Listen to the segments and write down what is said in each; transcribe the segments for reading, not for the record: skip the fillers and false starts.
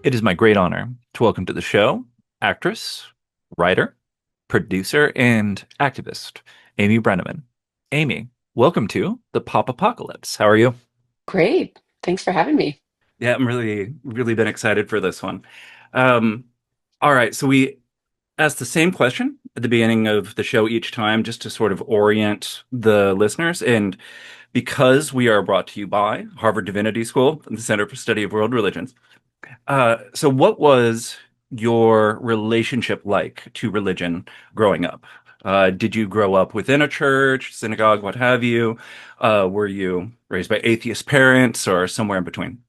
It is my great honor to welcome to the show actress, writer, producer, and activist, Amy Brenneman. Amy, welcome to the Pop Apocalypse. How are you? Great. Thanks for having me. Yeah, I'm really been excited for this one. Um, all right, so we ask the same question at the beginning of the show each time just to sort of orient the listeners. And because we are brought to you by Harvard Divinity School and the Center for Study of World Religions, so what was your relationship like to religion growing up? Did you grow up within a church, synagogue, what have you? Were you raised by atheist parents or somewhere in between?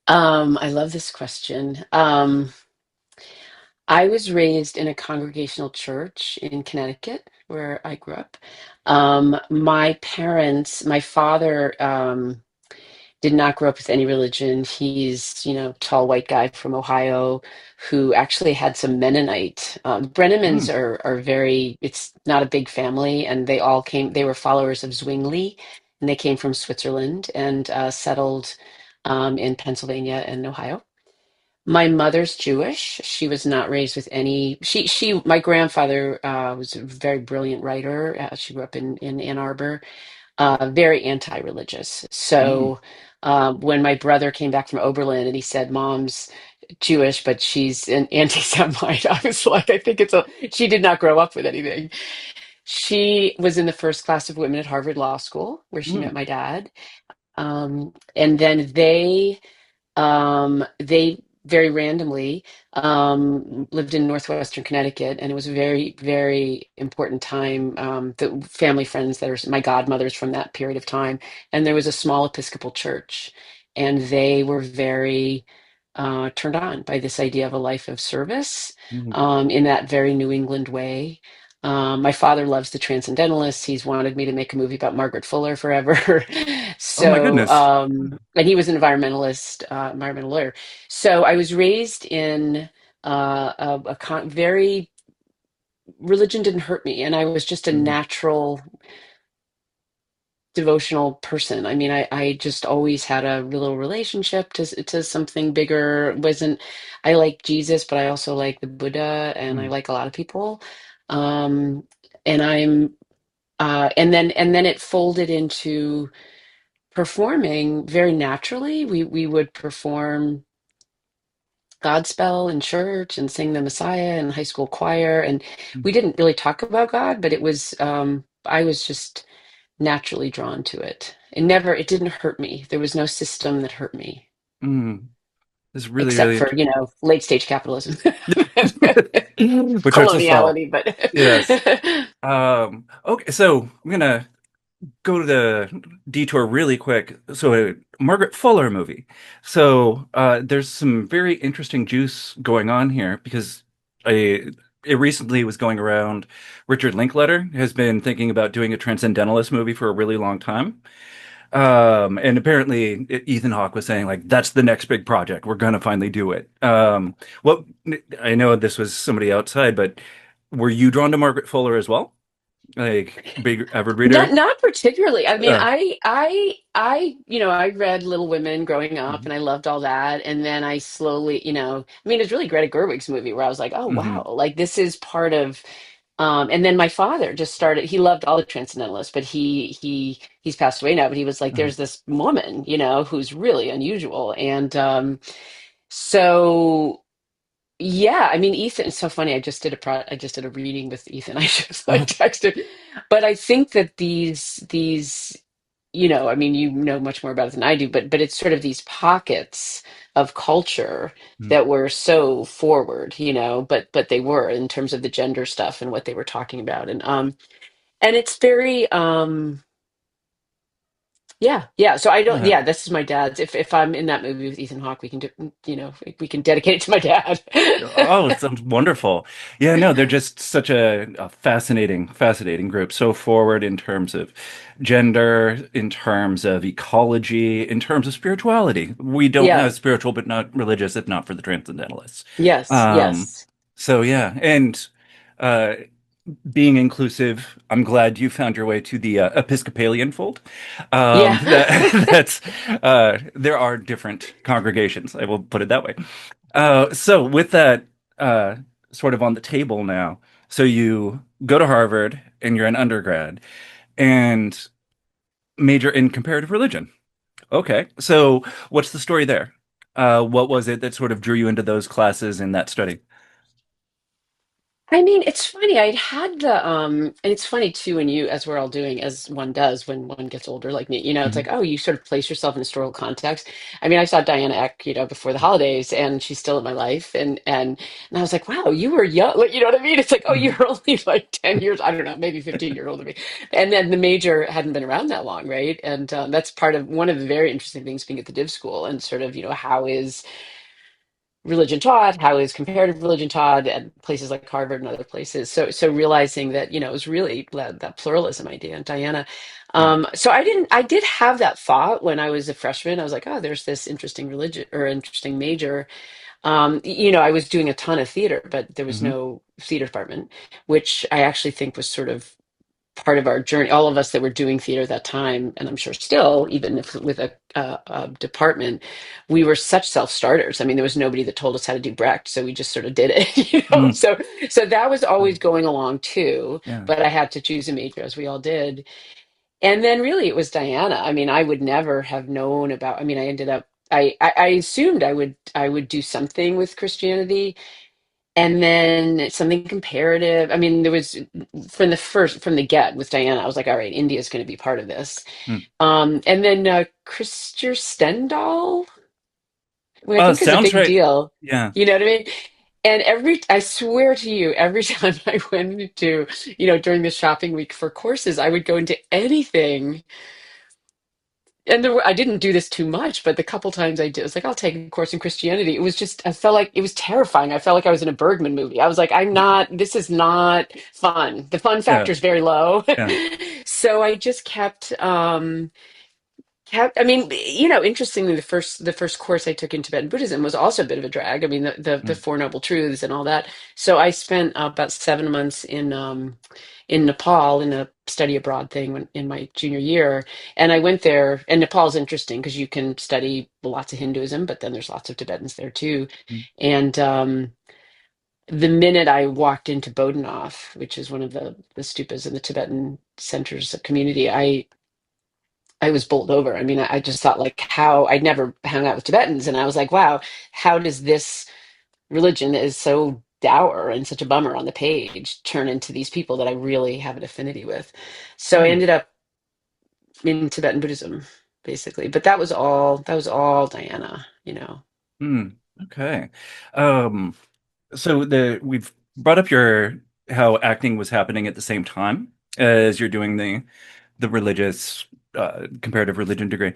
I love this question. I was raised in a congregational church in Connecticut, where I grew up. My father did not grow up with any religion. He's, tall white guy from Ohio who actually had some Mennonite. Hmm. Brennemans are very, it's not a big family, and they were followers of Zwingli, and they came from Switzerland and settled in Pennsylvania and Ohio. My mother's Jewish. She was not raised with any. My grandfather was a very brilliant writer. She grew up in Ann Arbor, very anti-religious. Hmm. So when my brother came back from Oberlin and he said, "Mom's Jewish, but she's an anti-Semite," I was like, I think she did not grow up with anything. She was in the first class of women at Harvard Law School, where she met Hmm. my dad. And then they very randomly lived in northwestern Connecticut, and it was a very, very important time. The family friends that are my godmothers from that period of time, and there was a small Episcopal church, and they were very turned on by this idea of a life of service Hmm. in that very New England way. My father loves the Transcendentalists. He's wanted me to make a movie about Margaret Fuller forever. Oh my So, goodness. and he was an environmental lawyer. So I was raised in very religion didn't hurt me, and I was just a Hmm. natural devotional person. I mean, I just always had a little relationship to something bigger. Wasn't I like Jesus, but I also like the Buddha, and I Hmm. like a lot of people. Um, and I'm and then it folded into performing very naturally. We would perform Godspell in church and sing the Messiah in high school choir, and we didn't really talk about God, but I was just naturally drawn to it. It didn't hurt me. There was no system that hurt me, Hmm. It's except really for, late stage capitalism, which hurts us all. coloniality, but Yes. Okay, so I'm gonna go to the detour really quick. So, a Margaret Fuller movie. So, there's some very interesting juice going on here because I it recently was going around. Richard Linklater has been thinking about doing a transcendentalist movie for a really long time. And apparently Ethan Hawke was saying like that's the next big project. We're gonna finally do it. What I know this was somebody outside, but were you drawn to Margaret Fuller as well? Like big avid reader? not particularly. I mean, Uh, I read Little Women growing up, and I loved all that. And then I slowly, I mean, it's really Greta Gerwig's movie where I was like, oh mhm. wow, like this is part of. And then my father just started. He loved all the transcendentalists, but he's passed away now. But he was like, Uh, there's this woman, who's really unusual, and so. Yeah, I mean, Ethan, it's so funny. I just did a reading with Ethan. I just like oh, texted, but I think that I mean, you know much more about it than I do, but it's sort of these pockets of culture mm, that were so forward, but they were in terms of the gender stuff and what they were talking about, and it's very yeah. So I don't. uh, Yeah, this is my dad's. If I'm in that movie with Ethan Hawke, we can do. We can dedicate it to my dad. oh, it sounds wonderful. Yeah, no, they're just such a fascinating group. So forward in terms of gender, in terms of ecology, in terms of spirituality. We don't Yeah. have spiritual but not religious, if not for the transcendentalists. Yes. Um, Yes. so yeah, and uh, being inclusive, I'm glad you found your way to the Episcopalian fold. Yeah. That's there are different congregations. I will put it that way. So with that uh, sort of on the table now, so you go to Harvard and you're an undergrad and major in comparative religion. Okay, so what's the story there? What was it that sort of drew you into those classes in that study? I mean, it's funny. I'd had and it's funny too when you, as we're all doing, as one does when one gets older, like me, it's Hmm. like, oh, you sort of place yourself in historical context. I mean, I saw Diana Eck, before the holidays, and she's still in my life, and I was like, wow, you were young, like, you know what I mean? It's like, oh, Hmm. you're only like 10 years, I don't know, maybe 15 years older than me, and then the major hadn't been around that long, right? And that's part of one of the very interesting things being at the Div School, and sort of, how is religion taught, how is comparative religion taught at places like Harvard and other places. So realizing that, it was really that pluralism idea. And Diana, Hmm. so I did have that thought when I was a freshman. I was like, oh, there's this interesting religion or interesting major. I was doing a ton of theater, but there was Hmm. no theater department, which I actually think was sort of part of our journey. All of us that were doing theater at that time, and I'm sure still, even if with a department, we were such self-starters. I mean, there was nobody that told us how to do Brecht, so we just sort of did it, Hmm. So that was always going along too. Yeah. But I had to choose a major, as we all did. And then really, it was Diana. I mean, I would never have known about. I mean, I ended up. I assumed I would do something with Christianity, and then something comparative. I mean, there was from the get with Diana, I was like, all right, India is going to be part of this. Hmm. And then Christer Stendhal, who I think is a Sounds big right. deal. Yeah. You know what I mean? And I swear to you, every time I went into, during the shopping week for courses, I would go into anything. And I didn't do this too much, but the couple times I did, it was like, I'll take a course in Christianity. It was just, I felt like it was terrifying. I felt like I was in a Bergman movie. I was like, this is not fun. The fun Yeah. factor is very low. Yeah. So I just I mean, interestingly, the first course I took in Tibetan Buddhism was also a bit of a drag. I mean, the Hmm. Four Noble Truths and all that. So I spent about 7 months in Nepal in a study abroad thing in my junior year, and I went there. And Nepal's interesting because you can study lots of Hinduism, but then there's lots of Tibetans there too. Hmm. And the minute I walked into Bodhanath, which is one of the stupas in the Tibetan centers of community, I was bowled over. I mean, I just thought like how I'd never hung out with Tibetans, and I was like, wow, how does this religion that is so dour and such a bummer on the page turn into these people that I really have an affinity with? So I Hmm. ended up in Tibetan Buddhism, basically. But that was all Diana. Hmm. Okay. Um, so we've brought up your how acting was happening at the same time as you're doing the religious comparative religion degree.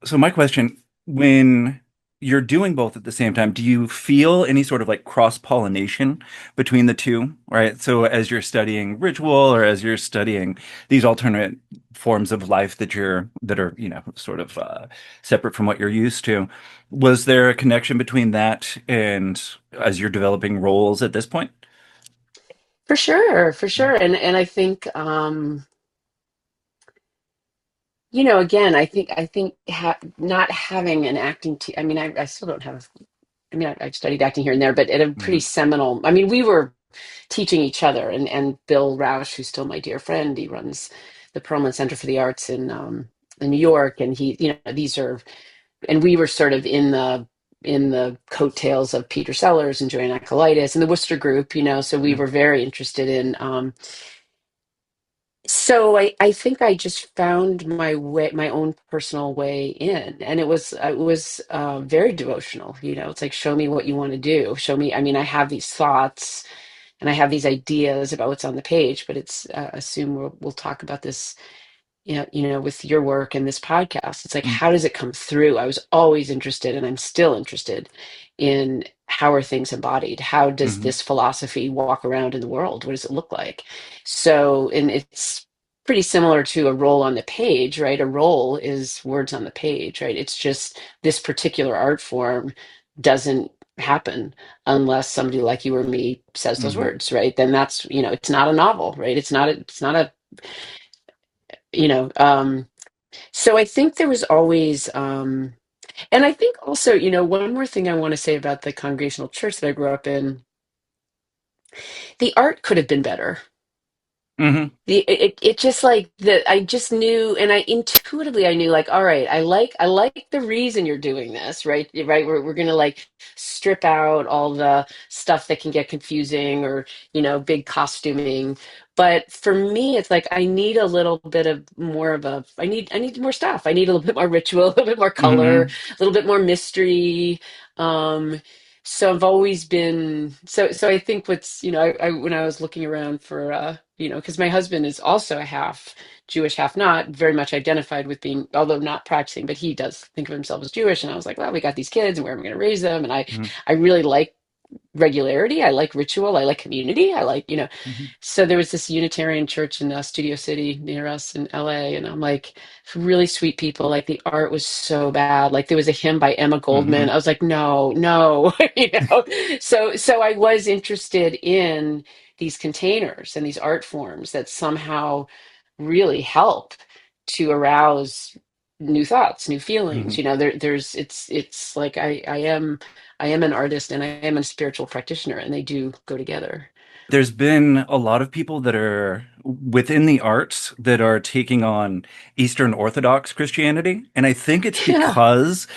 So my question, when you're doing both at the same time, do you feel any sort of like cross-pollination between the two, right? So as you're studying ritual or as you're studying these alternate forms of life that are, sort of separate from what you're used to, was there a connection between that and as you're developing roles at this point? For sure, for sure. And I think again, I think not having an acting team. I mean, I still don't have. I mean, I've studied acting here and there, but at a pretty Hmm. seminal. I mean, we were teaching each other, and Bill Roush, who's still my dear friend, he runs the Perelman Center for the Arts in New York, and these are, and we were sort of in the coattails of Peter Sellers and Joanne Akalaitis and the Worcester Group, so we Yeah. were very interested in. So I think I just found my way, my own personal way in, and it was very devotional. It's like, show me what you want to do. Show me. I mean, I have these thoughts and I have these ideas about what's on the page, but it's assume we'll talk about this, with your work and this podcast. It's like, Mm. how does it come through? I was always interested, and I'm still interested in how are things embodied? How does Hmm. this philosophy walk around in the world? What does it look like? So, and it's pretty similar to a role on the page, right? A role is words on the page, right? It's just this particular art form doesn't. happen unless somebody like you or me says those Hmm. words, right? Then that's, it's not a novel, right? It's not a, you know, so I think there was always, and I think also, one more thing I want to say about the Congregational church that I grew up in, the art could have been better. Hmm. It just like the I just knew, and I intuitively I knew, like, all right, I like the reason you're doing this, right, we're gonna like strip out all the stuff that can get confusing, or big costuming. But for me, it's like I need a little bit of more of a I need more stuff. I need a little bit more ritual, a little bit more color, Hmm. a little bit more mystery. um so I've always been, so I think what's, I when I was looking around for, because my husband is also a half Jewish, half not, very much identified with being, although not practicing, but he does think of himself as Jewish. And I was like, well, we got these kids, and where am I going to raise them? And I really like regularity. I like ritual. I like community. I like, Hmm. so there was this Unitarian church in Studio City near us in LA, and I'm like, really sweet people. Like the art was so bad. Like there was a hymn by Emma Goldman. Hmm. I was like, no, no, So I was interested in these containers and these art forms that somehow really help to arouse new thoughts, new feelings. Hmm. There's it's like I am an artist and I am a spiritual practitioner, and they do go together. There's been a lot of people that are within the arts that are taking on Eastern Orthodox Christianity, and I think it's Yeah. because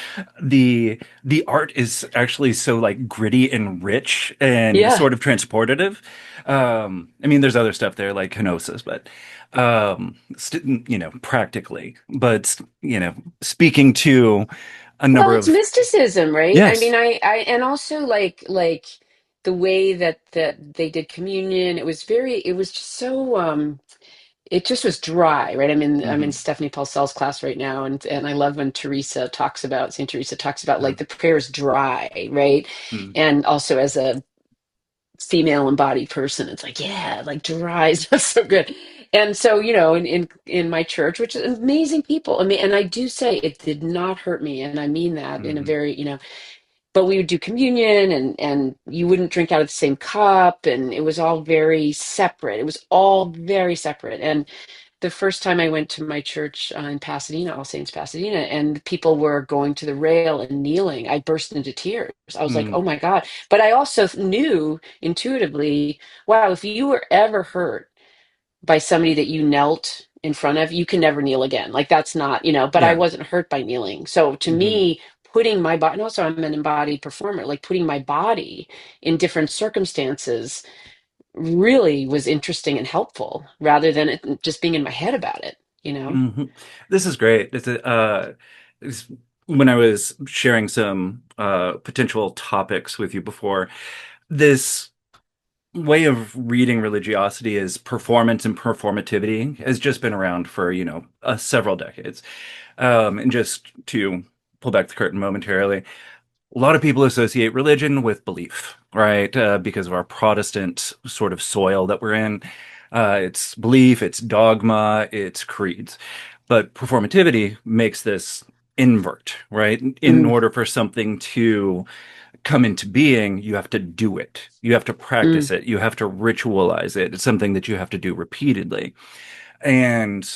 the art is actually so like gritty and rich and Yeah. sort of transportative. I mean, there's other stuff there like kenosis, but practically, but speaking to a Well, number it's of mysticism, right? I mean, yes. I and also like the way that they did communion, it was just so, it just was dry, right? I'm in Hmm. Stephanie Paulsell's class right now, and I love when Saint Teresa talks about, Uh, like, the prayer is dry, right? mm, And also as a female embodied person, it's like, yeah, like dry is just so good. And so, in my church, which is amazing people, I mean, and I do say it did not hurt me, and I mean that in a mhm, very, but we would do communion, and you wouldn't drink out of the same cup, and it was all very separate. It was all very separate. And the first time I went to my church, in Pasadena, All Saints Pasadena, and people were going to the rail and kneeling, I burst into tears. I was like, mm, oh my God. But I also knew intuitively, wow, if you were ever hurt by somebody that you knelt in front of, you can never kneel again. Like that's not, but I yeah. wasn't hurt by kneeling. So to Hmm. me, putting my body, and also I'm an embodied performer, like putting my body in different circumstances really was interesting and helpful, rather than it just being in my head about it. Hmm. This is great. It's- when I was sharing some potential topics with you before, this way of reading religiosity as performance and performativity has just been around for, several decades. And just to pull back the curtain momentarily, a lot of people associate religion with belief, right? Because of our Protestant sort of soil that we're in. It's belief, it's dogma, it's creeds. But performativity makes this invert, right? In Mm, order for something to come into being, you have to do it. You have to mm, practice it. You have to ritualize it. It's something that you have to do repeatedly. And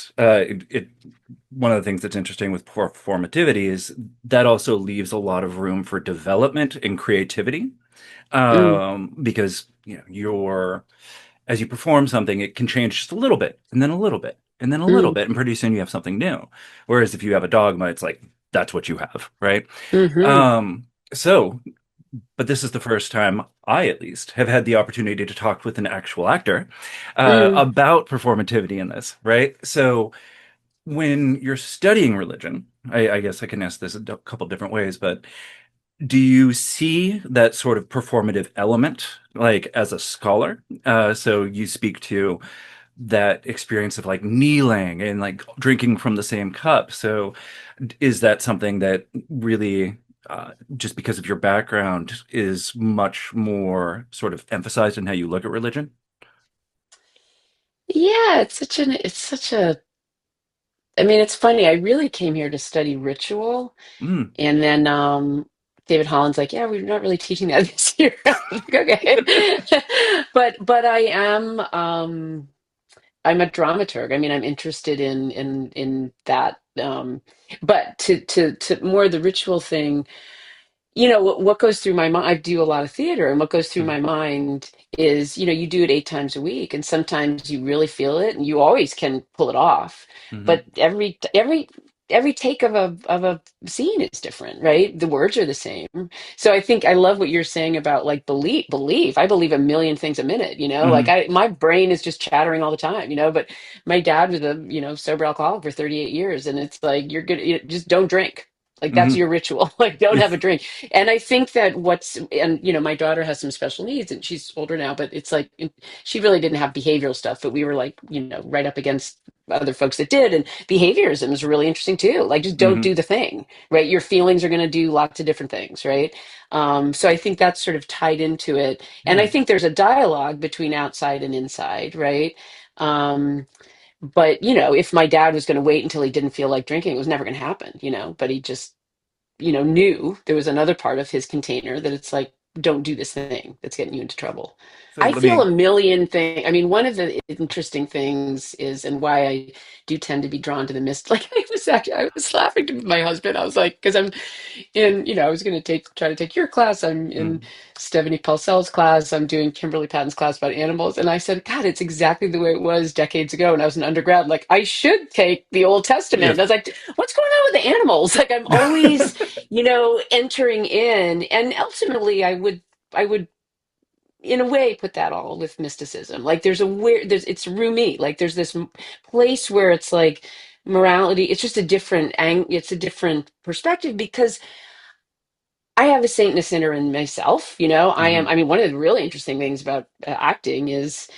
one of the things that's interesting with performativity is that also leaves a lot of room for development and creativity. mm, Because as you perform something, it can change just a little bit, and then a little bit, and then a little mm, bit, and pretty soon you have something new. Whereas if you have a dogma, it's like that's what you have, right? mm-hmm, Um, so but this is the first time I, at least, have had the opportunity to talk with an actual actor mm. about performativity in this, right? So when you're studying religion, I guess I can ask this couple different ways, but do you see that sort of performative element, like as a scholar? So you speak to that experience of like kneeling and like drinking from the same cup. So is that something that really, just because of your background, is much more sort of emphasized in how you look at religion? Yeah, I mean, it's funny. I really came here to study ritual, Mm, and then David Holland's like, yeah, we're not really teaching that this year. I'm like, okay. But I'm a dramaturg. I mean, I'm interested in that. But to more the ritual thing, what goes through my mind, I do a lot of theater, and what goes through my mind is, you do it 8 times a week, and sometimes you really feel it, and you always can pull it off. Mm-hmm. But every take of a scene is different, right? The words are the same. So I think I love what you're saying about like belief. I believe a million things a minute, like Hmm. my brain is just chattering all the time, but my dad was a, sober alcoholic for 38 years, and it's like, you're good, just don't drink. Like that's Hmm. your ritual. Like don't have a drink. And I think that and my daughter has some special needs, and she's older now, but it's like she really didn't have behavioral stuff, but we were like, right up against other folks that did. And behaviorism is really interesting too. Like just don't Hmm. do the thing, right? Your feelings are going to do lots of different things, right? So I think that's sort of tied into it. And I Yeah. think there's a dialogue between outside and inside, right? Um, but if my dad was going to wait until he didn't feel like drinking, it was never going to happen, but he just knew there was another part of his container that it's like, don't do this thing that's getting you into trouble. So I let feel me. a million things. I mean, one of the interesting things is, and why I do tend to be drawn to the mist. Like I was laughing to my husband. I was like, because I'm I was going to try to take your class. I'm in Mm. Stephanie Purcell's class. I'm doing Kimberly Patton's class about animals. And I said, God, it's exactly the way it was decades ago when I was an undergrad. Like, I should take the Old Testament. Yeah. And I was like, what's going on with the animals? Like, I'm always, entering in. And ultimately, I would, in a way, put that all with mysticism. Like, it's Rumi. Like, there's this place where it's like, morality, it's just it's a different perspective, because I have a saint and a sinner in myself. Hmm. I mean, one of the really interesting things about acting is,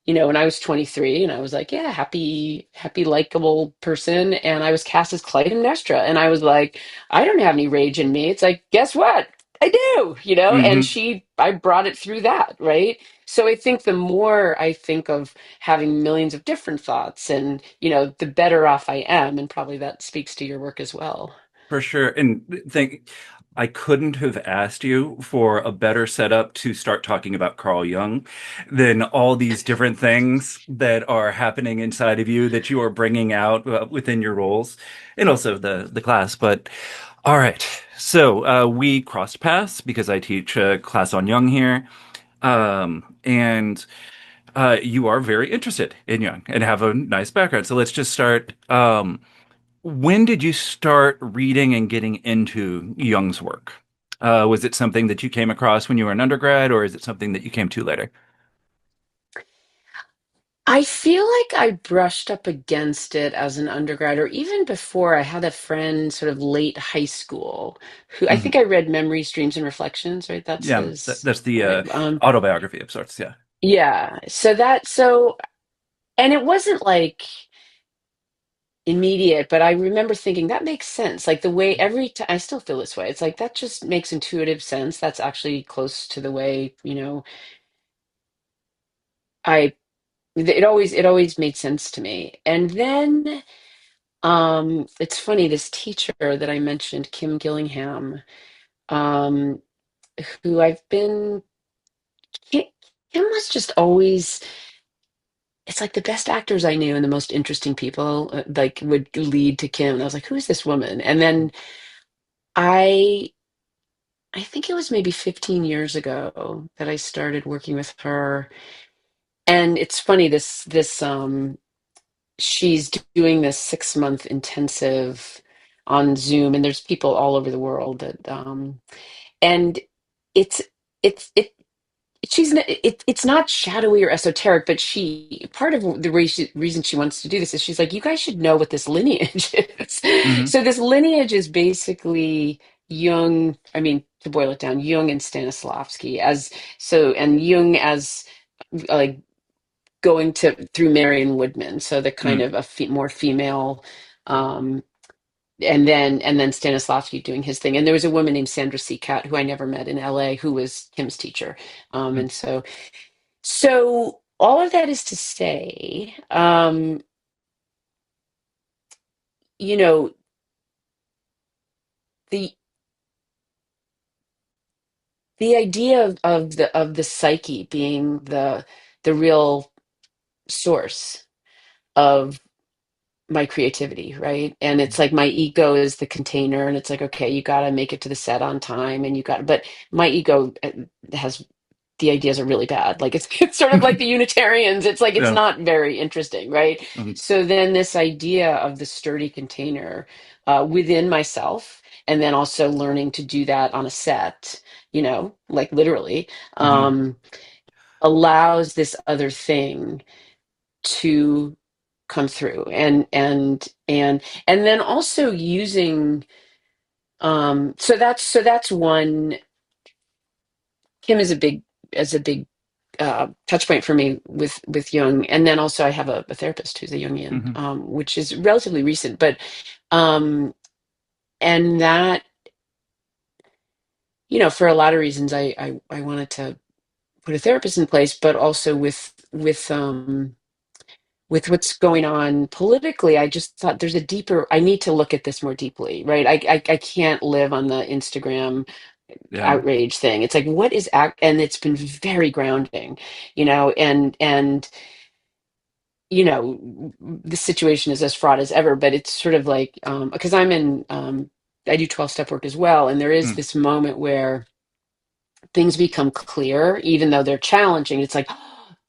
when I was 23 and I was like, yeah, happy, likable person. And I was cast as Clytemnestra. And I was like, I don't have any rage in me. It's like, guess what? I do, and Hmm. I brought it through that. Right. So I think the more I think of having millions of different thoughts, and, the better off I am. And probably that speaks to your work as well. For sure. And think I couldn't have asked you for a better setup to start talking about Carl Jung than all these different things that are happening inside of you that you are bringing out within your roles and also the class. But all right. So we crossed paths because I teach a class on Jung here. And you are very interested in Jung and have a nice background. So let's just start. When did you start reading and getting into Jung's work? Was it something that you came across when you were an undergrad, or is it something that you came to later? I feel like I brushed up against it as an undergrad, or even before. I had a friend sort of late high school who, I think Hmm. I read Memories, Dreams, and Reflections, right? That's Yeah, his, that's the right? autobiography of sorts. Yeah. Yeah. And it wasn't like immediate, but I remember thinking that makes sense. Like the way every time, I still feel this way. It's like that just makes intuitive sense. That's actually close to the way, I, it always made sense to me. And then, it's funny, this teacher that I mentioned, Kim Gillingham, um, who Kim, Kim was just always, it's like the best actors I knew and the most interesting people, like would lead to Kim. And I was like, who's this woman? And then I, I think it was maybe 15 years ago that I started working with her. And it's funny, she's doing this 6 month intensive on Zoom, and there's people all over the world and it's it's it it's not shadowy or esoteric, but she part of the reason she wants to do this is she's like, you guys should know what this lineage is. Hmm. So this lineage is basically Jung. I mean, to boil it down, Jung and Stanislavski and Jung as like going to through Marion Woodman, so the kind Mm. of a more female, um, and then Stanislavski doing his thing. And there was a woman named Sandra Seacat who I never met in LA who was Kim's teacher. Mm. And so all of that is to say, you know, the the idea of the psyche being the real source of my creativity, right? And it's like my ego is the container, and it's like, okay, you got to make it to the set on time, and you got, but my ego has the ideas are really bad. Like it's sort of like the Unitarians. It's like it's Yeah. not very interesting, right? Mhm. So then this idea of the sturdy container within myself, and then also learning to do that on a set, like literally, Mhm. um, allows this other thing to come through, and then also using so that's one. Kim is a big touch point for me with Jung, and then also I have a therapist who's a Jungian, Mhm. which is relatively recent, but um, and that for a lot of reasons I wanted to put a therapist in place, but also with what's going on politically, I just thought there's a deeper. I need to look at this more deeply, right? I can't live on the Instagram Yeah. outrage thing. It's like what is act, and it's been very grounding, and the situation is as fraught as ever, but it's sort of like because I do 12-step work as well, and there is Mm. this moment where things become clear even though they're challenging. It's like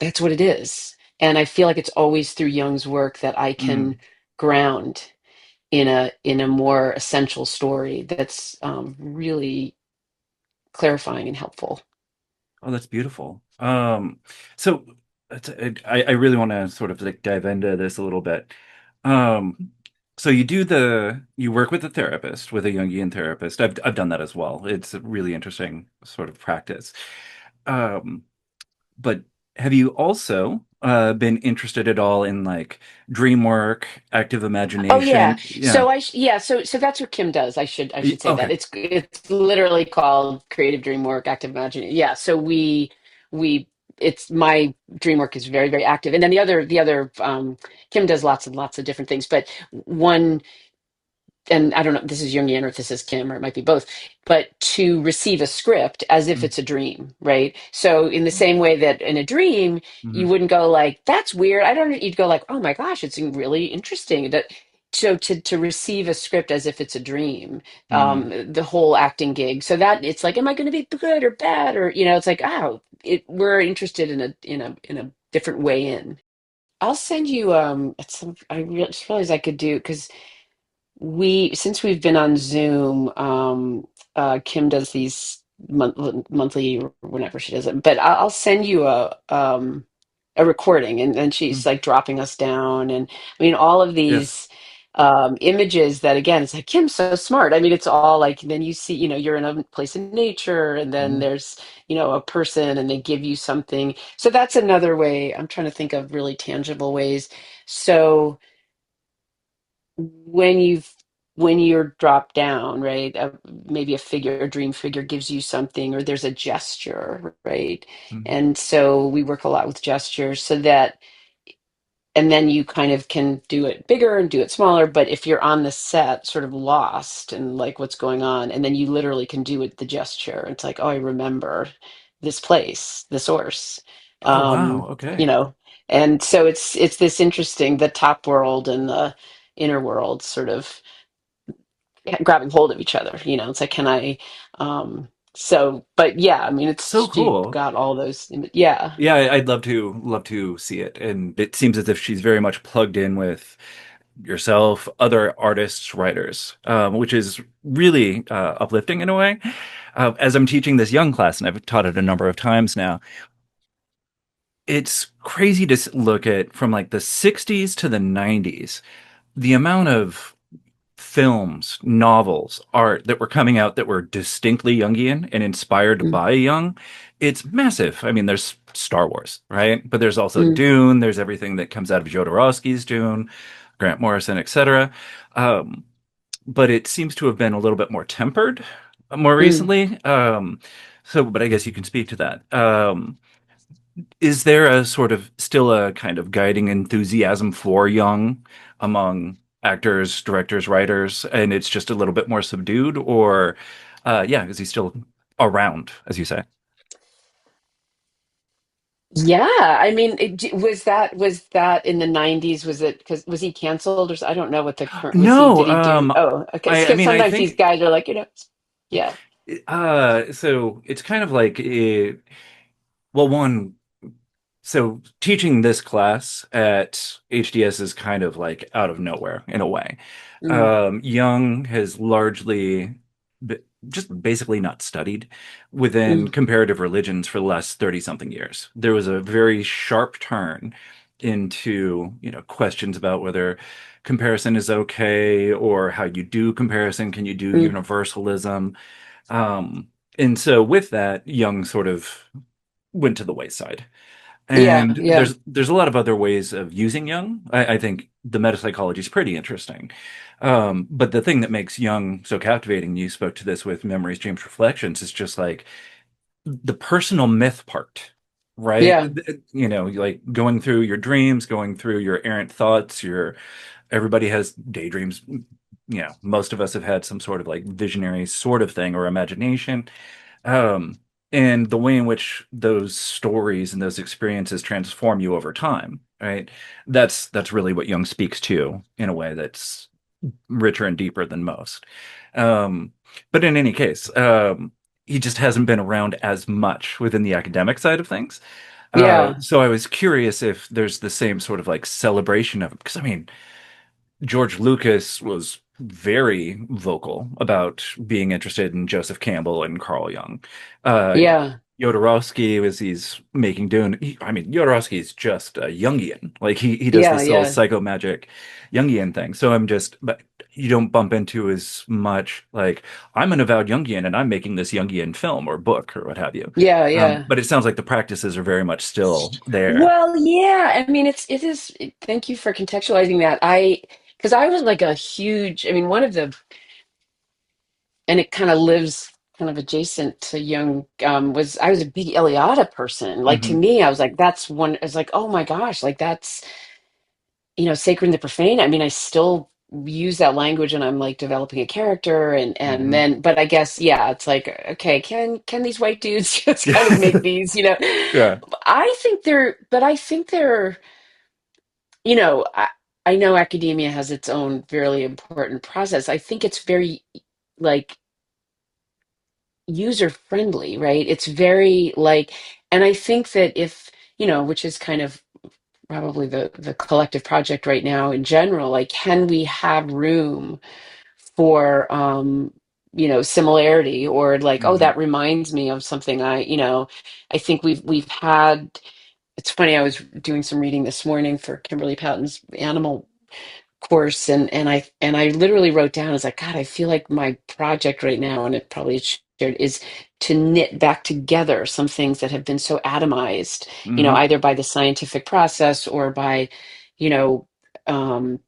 that's what it is, and I feel like it's always through Jung's work that I can Mm. ground in a more essential story that's really clarifying and helpful. Oh, that's beautiful. So I really want to sort of like dive into this a little bit. Um, so you work with a therapist, with a Jungian therapist. I've done that as well. It's a really interesting sort of practice. Um, but have you also been interested at all in like dream work, active Oh yeah. imagination? Yeah. Yeah, so that's what Kim does. I should say that. Okay. It's literally called Creative Dream Work, Active Imagination. Yeah, so we it's my dream work is very, very active. And then the other Kim does lots and lots of different things, but one, and I don't know if this is Jungian or if this is Kim or it might be both, but to receive a script as if Mm-hmm. it's a dream, right? So in the same way that in a dream, you wouldn't go like, that's weird. I don't, you'd go like, oh my gosh, it's really interesting. So to receive a script as if it's a dream, Mm-hmm. the whole acting gig. So that it's like, am I going to be good or bad? Or, it's like, oh, we're interested in a different way in. I'll send you just realized I could do because since we've been on Zoom, Kim does these monthly or whenever she does it. But I'll send you a recording, and she's like dropping us down, and I mean all of Yes. these images that again, it's like Kim's so smart. I mean, it's all like then you see, you're in a place in nature, and then Mm-hmm. there's a person, and they give you something. So that's another way. I'm trying to think of really tangible ways. So when you've when you're dropped down, right, maybe a figure, a dream figure gives you something, or there's a gesture, right? And so we work a lot with gestures so that, and then you kind of can do it bigger and do it smaller, but if you're on the set sort of lost and like what's going on, and then you literally can do it, the gesture, it's like, oh, I remember this place, the source. Oh, wow. um you Okay. know and so it's this interesting, the top world and the inner world sort of grabbing hold of each other. It's like, can I but yeah, I mean, So she cool. got all those. Yeah. Yeah, I'd love to see it. And it seems as if she's very much plugged in with yourself, other artists, writers, which is really uplifting in a way. As I'm teaching this young class, and I've taught it a number of times now, it's crazy to look at from like the 60s to the 90s, the amount of films, novels, art that were coming out that were distinctly Jungian and inspired Mm, by Jung, it's massive. I mean, there's Star Wars, right? But there's also mm, Dune. There's everything that comes out of Jodorowsky's Dune, Grant Morrison, etc. Um, but it seems to have been a little bit more tempered more mm. recently. But I guess you can speak to that. Is there a sort of still a kind of guiding enthusiasm for Jung among actors, directors, writers, and it's just a little bit more subdued, or yeah, is he still? around, as you say. Yeah, I mean, was that in the 90s? Was it because was he canceled or I don't know what the current was he No, did he do? Oh, okay. I Because mean, I sometimes these think guys are like, yeah. so it's kind of like well, one, so teaching this class at HDS is kind of like out of nowhere in a way. Mm, Jung has largely b just basically not studied within mm, comparative religions for the last 30 something years. There was a very sharp turn into, questions about whether comparison is okay or how you do comparison. Can you do mm. universalism? Um, and so with that, Jung sort of went to the wayside. Yeah, And yeah, there's a lot of other ways of using Jung. I think the metapsychology is pretty interesting. But the thing that makes Jung so captivating, you spoke to this with Memories, Dreams, Reflections, is just like the personal myth part, right? yeah, Like going through your dreams, going through your errant thoughts, everybody has daydreams. Most of us have had some sort of like visionary sort of thing or imagination. Um, and the way in which those stories and those experiences transform you over time, right? That's really what Jung speaks to in a way that's richer and deeper than most. Um, but in any case, he just hasn't been around as much within the academic side of things. yeah, So I was curious if there's the same sort of like celebration of, because I mean, George Lucas was very vocal about being interested in Joseph Campbell and Carl Jung. Uh, yeah, Jodorowsky, as he's making Dune, I mean, Jodorowsky is just a Jungian. Like he does yeah, this whole yeah, psychomagic Jungian thing. So but you don't bump into as much like I'm an avowed Jungian and I'm making this Jungian film or book or what have you. yeah, yeah. But it sounds like the practices are very much still there. Well, yeah. I mean, thank you for contextualizing that. Because I was like a huge, I mean, one of the, and it kind of lives kind of adjacent to Jung, was I was a big Eliade person. Like to Hmm. me, I was like, that's one, it's like, oh my gosh, like that's, sacred and the profane. I mean, I still use that language and I'm like developing a character and Hmm. then, but I guess, yeah, it's like, okay, can these white dudes just kind of make these. Yeah. I think they're, you know, I, I know academia has its own very important process. I think it's very like user friendly, right? It's very like, and I think that if, which is kind of probably the collective project right now in general, like, can we have room for, similarity or like, oh, Hmm. that reminds me of something I think we've had. It's funny, I was doing some reading this morning for Kimberly Patton's animal course and I literally wrote down, I was like, God, I feel like my project right now, and it probably is shared, is to knit back together some things that have been so atomized, Hmm. either by the scientific process or by, you know, um,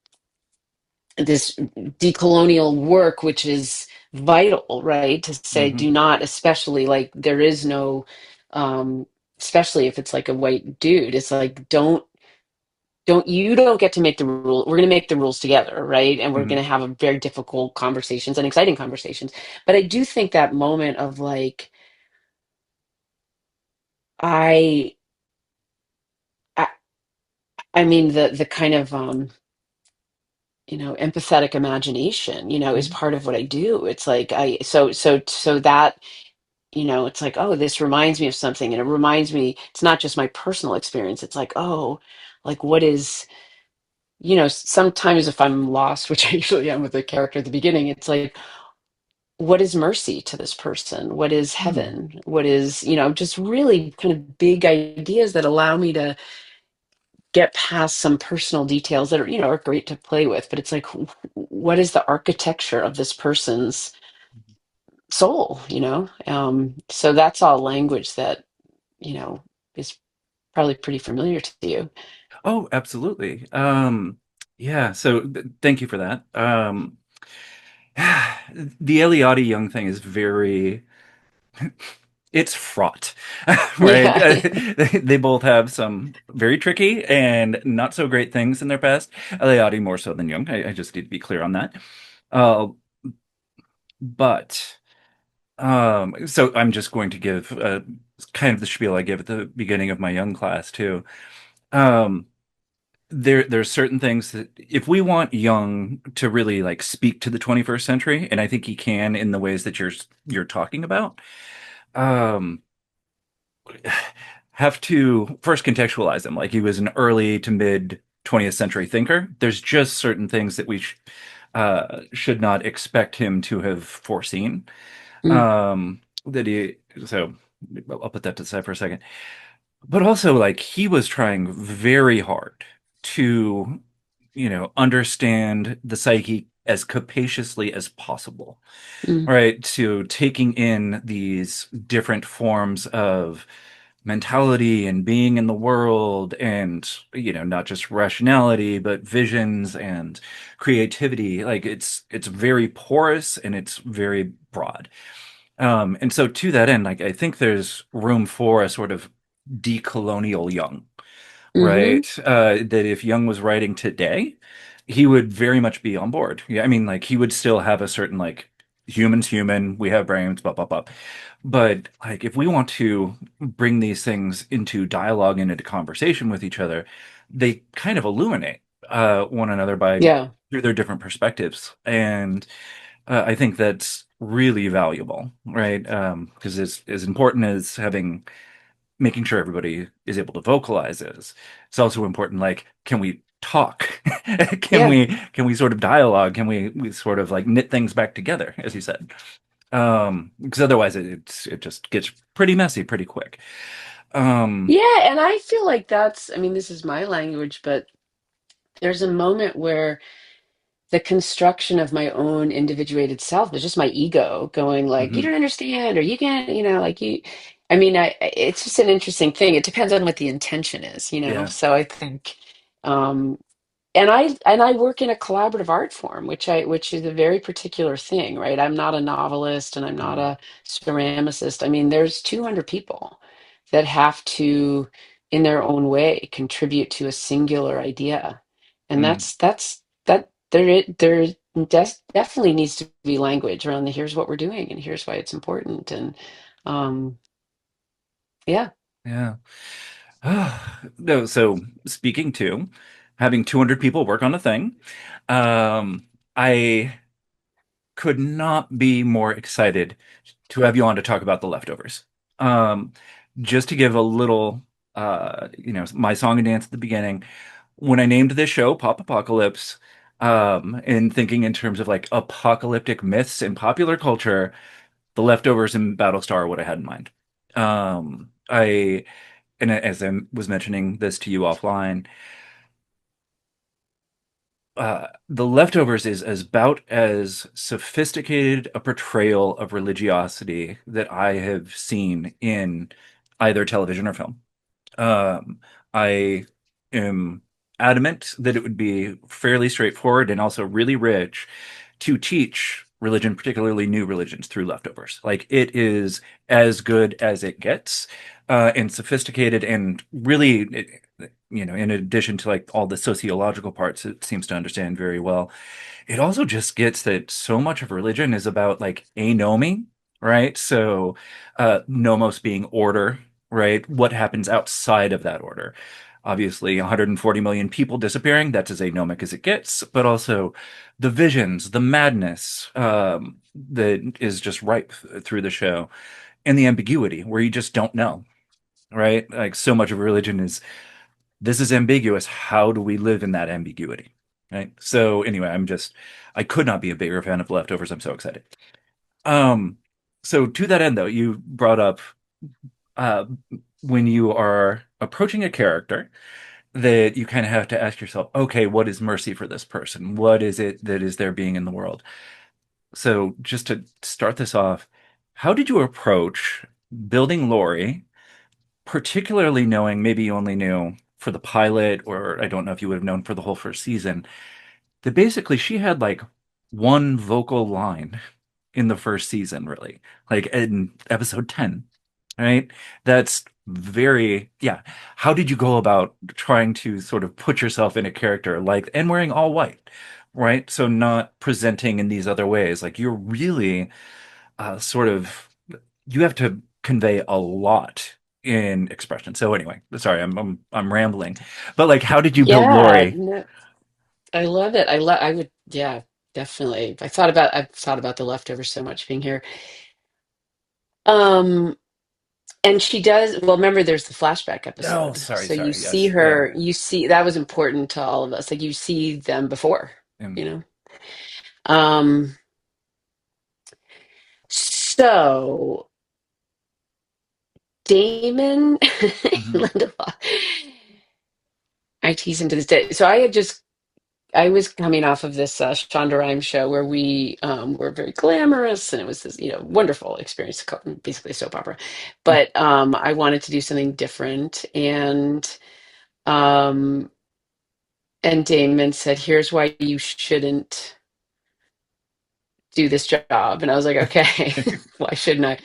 this decolonial work, which is vital, right? To say, Hmm. do not, especially like there is no, um, especially if it's like a white dude, it's like, don't get to make the rule. We're going to make the rules together, right? And we're Hmm. going to have a very difficult conversations and exciting conversations. But I do think that moment of like, I, I, I mean, the kind of, empathetic imagination, is part of what I do. It's like so that, it's like, oh, this reminds me of something, and it reminds me. It's not just my personal experience. It's like, oh, like what is. Sometimes if I'm lost, which I usually am with the character at the beginning, it's like, what is mercy to this person? What is Hmm. heaven? What is, just really kind of big ideas that allow me to get past some personal details that are great to play with. But it's like, what is the architecture of this person's soul? So that's all language that, is probably pretty familiar to you. Oh, absolutely. Yeah, so thank you for that. The Eliade Young thing is it's fraught, right? Yeah. They both have some very tricky and not so great things in their past. Eliade more so than Jung. I just need to be clear on that. Uh, but So I'm just going to give kind of the spiel I give at the beginning of my young class too. Um, there's certain things that if we want Young to really like speak to the 21st century, and I think he can in the ways that you're talking about, um, have to first contextualize him. Like he was an early to mid 20th century thinker. There's just certain things that we should not expect him to have foreseen. Mm, That he so I'll put that to the side for a second. But also, like, he was trying very hard to, understand the psyche as capaciously as possible, mm, right? To taking in these different forms of mentality and being in the world and, not just rationality, but visions and creativity. Like, it's very porous and it's very broad. And so to that end, like I think there's room for a sort of decolonial Young, mm-hmm. right? That if Young was writing today, he would very much be on board. Yeah, I mean, like he would still have a certain like humans, human, we have brains, blah blah blah. But like if we want to bring these things into dialogue and into conversation with each other, they kind of illuminate one another by Yeah. through their different perspectives. And I think that's really valuable, right? Because as important as having making sure everybody is able to vocalize is, it's also important. Like, can we talk? Yeah. Can we sort of dialogue? Can we sort of like knit things back together, as you said? Because otherwise it just gets pretty messy pretty quick. Um, Yeah. And I feel like that's, I mean, this is my language, but there's a moment where the construction of my own individuated self is just my ego going like, you mhm, don't understand, or you can't, like I mean, it's just an interesting thing. It depends on what the intention is, yeah. So I think, um, and I work in a collaborative art form, which is a very particular thing, right? I'm not a novelist and I'm not Mm, a ceramicist. I mean, there's 200 people that have to, in their own way, contribute to a singular idea, and mm, that definitely needs to be language around the here's what we're doing and here's why it's important, and um, yeah, yeah. No, so speaking to having 200 people work on a thing, I could not be more excited to have you on to talk about the leftovers. Um, just to give a little, my song and dance at the beginning, when I named this show Pop Apocalypse, and thinking in terms of like apocalyptic myths in popular culture, the leftovers and Battlestar are what I had in mind. And as I was mentioning this to you offline, The Leftovers is as about as sophisticated a portrayal of religiosity that I have seen in either television or film. I am adamant that it would be fairly straightforward and also really rich to teach religion, particularly new religions, through leftovers. Like it is as good as it gets, and sophisticated, and really, in addition to like all the sociological parts, it seems to understand very well. It also just gets that so much of religion is about like anomie, right? So, nomos being order, right? What happens outside of that order? Obviously, 140 million people disappearing, that's as anomic as it gets, but also the visions, the madness that is just ripe through the show, and the ambiguity where you just don't know, right? Like so much of religion is this is ambiguous. How do we live in that ambiguity? Right. So anyway, I could not be a bigger fan of Leftovers. I'm so excited. Um, so to that end, though, you brought up uh, when you are approaching a character that you kind of have to ask yourself, okay, what is mercy for this person? What is it that is their being in the world? So just to start this off, how did you approach building Lori, particularly knowing maybe you only knew for the pilot, or I don't know if you would have known for the whole first season, that basically she had like one vocal line in the first season, really, like in episode 10, right? That's very, yeah. How did you go about trying to sort of put yourself in a character like, and wearing all white, right? So not presenting in these other ways. Like you're really sort of you have to convey a lot in expression. So anyway, sorry, I'm rambling, but like, how did you build Yeah, Lori? no, I love it. I would, yeah, definitely. I've thought about the leftovers so much being here. Um, and she does, well, remember there's the flashback Oh, episode. sorry, So you sorry. see Yes, yeah. her, you see that was important to all of us. Like you see them before, Um, you know. Um, so Damon mhm, Lindelof, I tease him to this day. So I was coming off of this Shonda Rhimes show where we were very glamorous, and it was this, wonderful experience, basically a soap opera. But I wanted to do something different, um, and Damon said, "Here's why you shouldn't do this job." And I was like, "Okay, why shouldn't I?"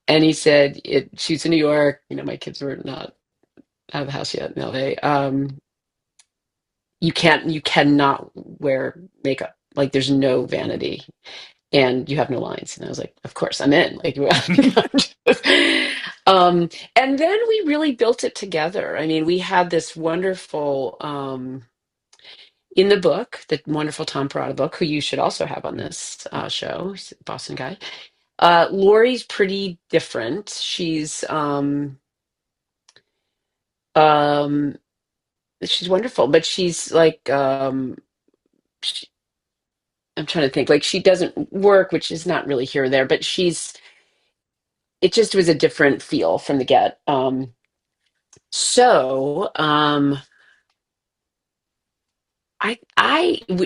And he said, "It shoots in New York. My kids were not out of the house yet in LA. You cannot wear makeup. Like there's no vanity." And you have no lines. And I was like, of course, I'm in. Like, um, and then we really built it together. I mean, we had this wonderful, in the book, the wonderful Tom Perrotta book, who you should also have on this show, he's a Boston guy. Lori's pretty different. Um, she's wonderful, but she's like, I'm trying to think, like she doesn't work, which is not really here or there, but it just was a different feel from the get. So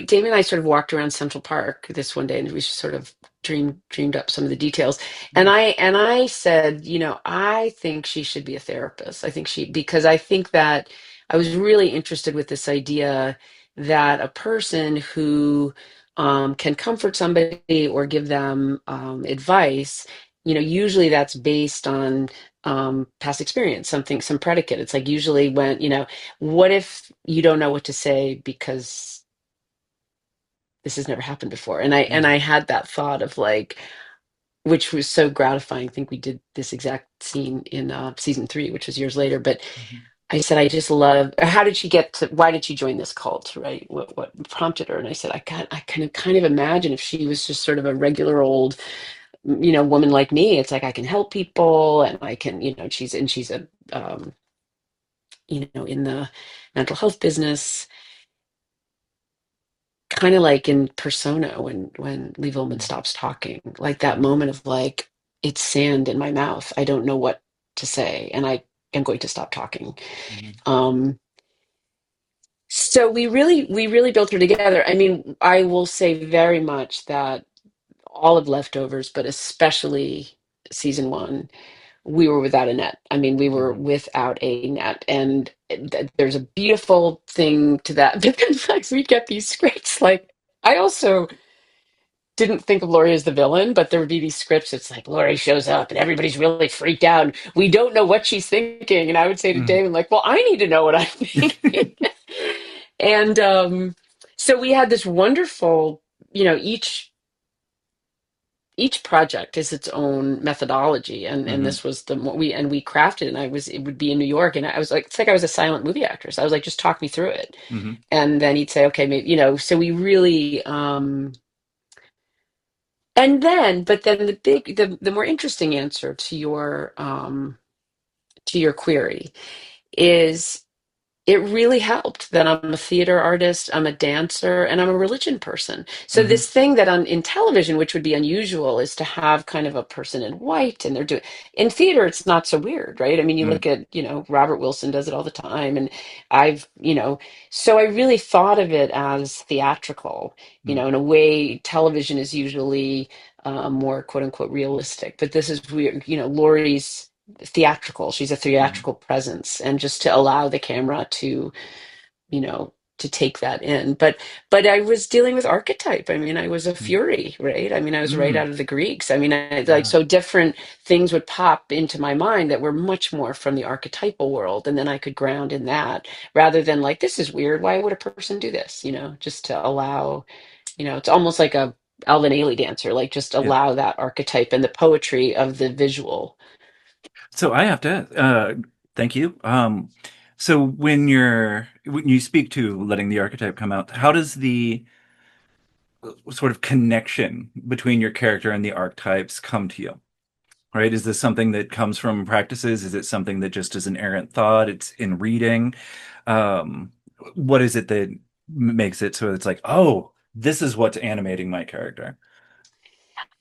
Damon and I sort of walked around Central Park this one day, and we sort of dreamed up some of the details. And I said, I think she should be a therapist. Because I think that I was really interested with this idea that a person who can comfort somebody or give them advice, usually that's based on past experience, some predicate. It's like usually when, what if you don't know what to say because this has never happened before? And I had that thought of like, which was so gratifying. I think we did this exact scene in season 3, which was years later. But mhm, I said, I just love. How did she get to? Why did she join this cult? Right? What prompted her? And I said, I can kind of imagine if she was just sort of a regular old, woman like me. It's like I can help people, and I can, she's a, in the mental health business, kind of like in Persona when Lee Volman mhm, stops talking, like that moment of like it's sand in my mouth. I don't know what to say, and I am going to stop talking. mhm, Um, so we really built her together. I mean, I will say very much that all of Leftovers, but especially season 1, we were without a net. I mean, we were mhm, without a net, and there's a beautiful thing to that. But then, like, we get these scripts. Like, I also didn't think of Laurie as the villain, but there would be these scripts. It's like Laurie shows up and everybody's really freaked out. We don't know what she's thinking, and I would say to mhm. Damon, like, "Well, I need to know what I'm thinking." And so we had this wonderful, each project is its own methodology, and Mhm, this was we crafted, and it would be in New York, and I was like, it's like I was a silent movie actress. I was like, just talk me through it, mhm, and then he'd say, okay, maybe, so we really, but then the more interesting answer to your query is, it really helped that I'm a theater artist, I'm a dancer, and I'm a religion person. So mhm, this thing that in television, which would be unusual, is to have kind of a person in white, and they're doing in theater. It's not so weird, right? I mean, you mhm, look at, Robert Wilson does it all the time, and I've, so I really thought of it as theatrical, mhm, in a way. Television is usually more quote unquote realistic, but this is weird. Laurie's theatrical. She's a mhm, theatrical presence, and just to allow the camera to take that in. But I was dealing with archetype. I mean, I was a mhm, fury, right? I mean, I was right mhm. out of the Greeks. I mean, like, Yeah. so different things would pop into my mind that were much more from the archetypal world, and then I could ground in that rather than like, this is weird. Why would a person do this? Just to allow, it's almost like Alvin Ailey dancer, like just Yeah. allow that archetype and the poetry of the visual. So I have to thank you. So when you speak to letting the archetype come out, how does the sort of connection between your character and the archetypes come to you? Right? Is this something that comes from practices? Is it something that just is an errant thought? It's in reading. Um, what is it that makes it so it's like, oh, this is what's animating my character?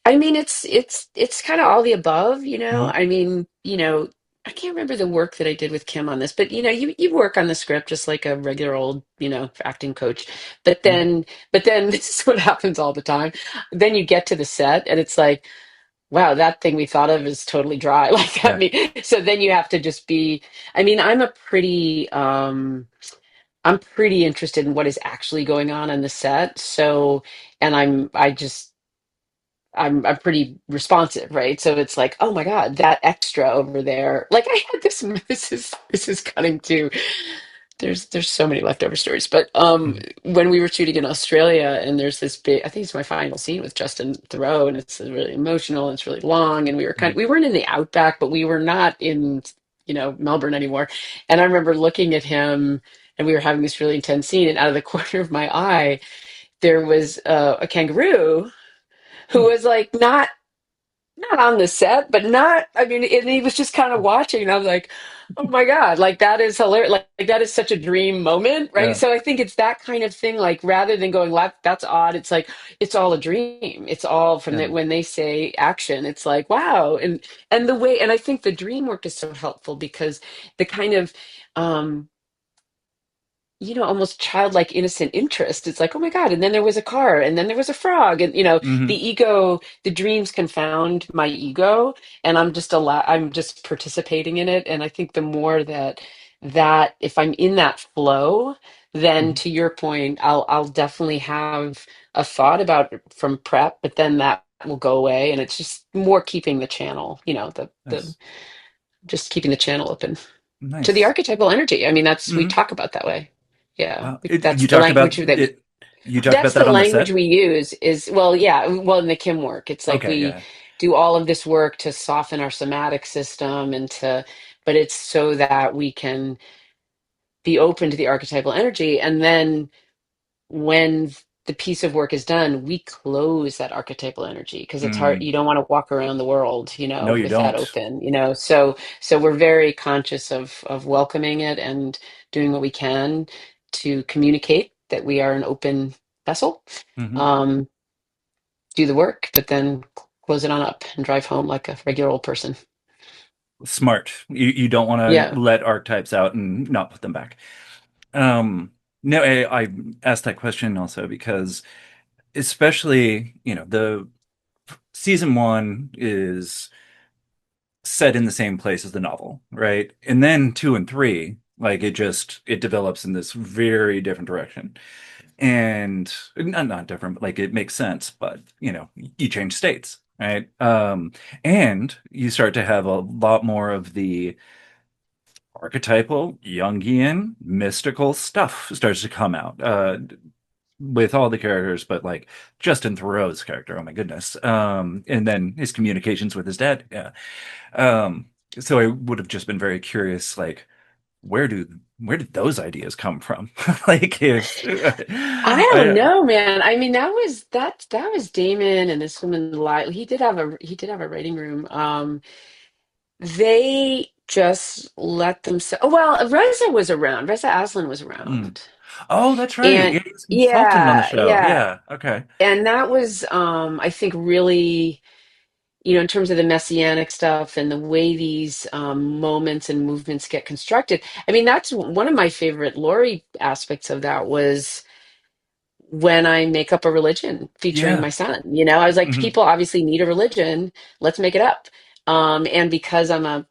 I mean, it's kind of all the above, you know. Hmm. I mean, I can't remember the work that I did with Kim on this, but you work on the script just like a regular old, acting coach. But Hmm. then, but then this is what happens all the time. Then you get to the set and it's like, wow, that thing we thought of is totally dry. Like that Yeah. me. So then you have to just be, I mean, I'm pretty interested in what is actually going on the set. So, and I'm pretty responsive, right? So it's like, oh my God, that extra over there. Like I had this this is cutting too. There's so many leftover stories. But Mhm. when we were shooting in Australia and there's this big, I think it's my final scene with Justin Theroux, and it's really emotional and it's really long, and Mhm. we weren't in the outback, but we were not in, Melbourne anymore. And I remember looking at him and we were having this really intense scene, and out of the corner of my eye, there was a kangaroo who Hmm. was like not on the set, but not, I mean, and he was just kind of watching, and I was like, oh my God, like that is hilarious. Like that is such a dream moment, right? Yeah. So I think it's that kind of thing, like rather than going, that's odd, it's like, it's all a dream. It's all from Yeah. that when they say action, it's like, wow. And the way, and I think the dream work is so helpful because the kind of, um, almost childlike innocent interest. It's like, oh my God. And then there was a car and then there was a frog. And, the Hmm. ego, the dreams confound my ego. And I'm just participating in it. And I think the more that if I'm in that flow, then Hmm. to your point, I'll definitely have a thought about it from prep, but then that will go away. And it's just more keeping the channel, the Nice. just keeping the channel open to the Nice. archetypal energy. I mean, we Hmm. talk about that way. Yeah, Wow. that's You the talked about language it. You talked about that's that the on the language set? we use is, well, yeah, well, in the Kim work, it's like Okay. we Yeah. do all of this work to soften our somatic system but it's so that we can be open to the archetypal energy. And then when the piece of work is done, we close that archetypal energy because it's hard. Mm. You don't want to walk around the world, No, you with that don't. open, So we're very conscious of welcoming it and doing what we can to communicate that we are an open vessel. Hmm. Um, do the work, but then close it on up and drive home like a regular old person. Smart. You don't want Yeah. to let archetypes out and not put them back. No, I asked that question also because especially, the season one is set in the same place as the novel, right? And then two and three, like it develops in this very different direction. And not different, but like it makes sense, but you change states, right? And you start to have a lot more of the archetypal, Jungian, mystical stuff starts to come out. With all the characters, but like Justin Theroux's character, oh my goodness. And then his communications with his dad. Yeah. Um, so I would have just been very curious, like, where did those ideas come from? Like if I don't I know, man. I mean, that was Damon and this woman. He did have a writing room. They just let them say, oh, well, Reza was around. Reza Aslan was mm. around. Oh, that's right. And Yeah, he's a consultant on the yeah, show. yeah. Yeah. Okay. And that was, I think, really, in terms of the messianic stuff and the way these moments and movements get constructed. I mean, that's one of my favorite Laurie aspects of that was when I make up a religion featuring Yeah. my son. I was like, Hmm. people obviously need a religion. Let's make it up. And because I'm a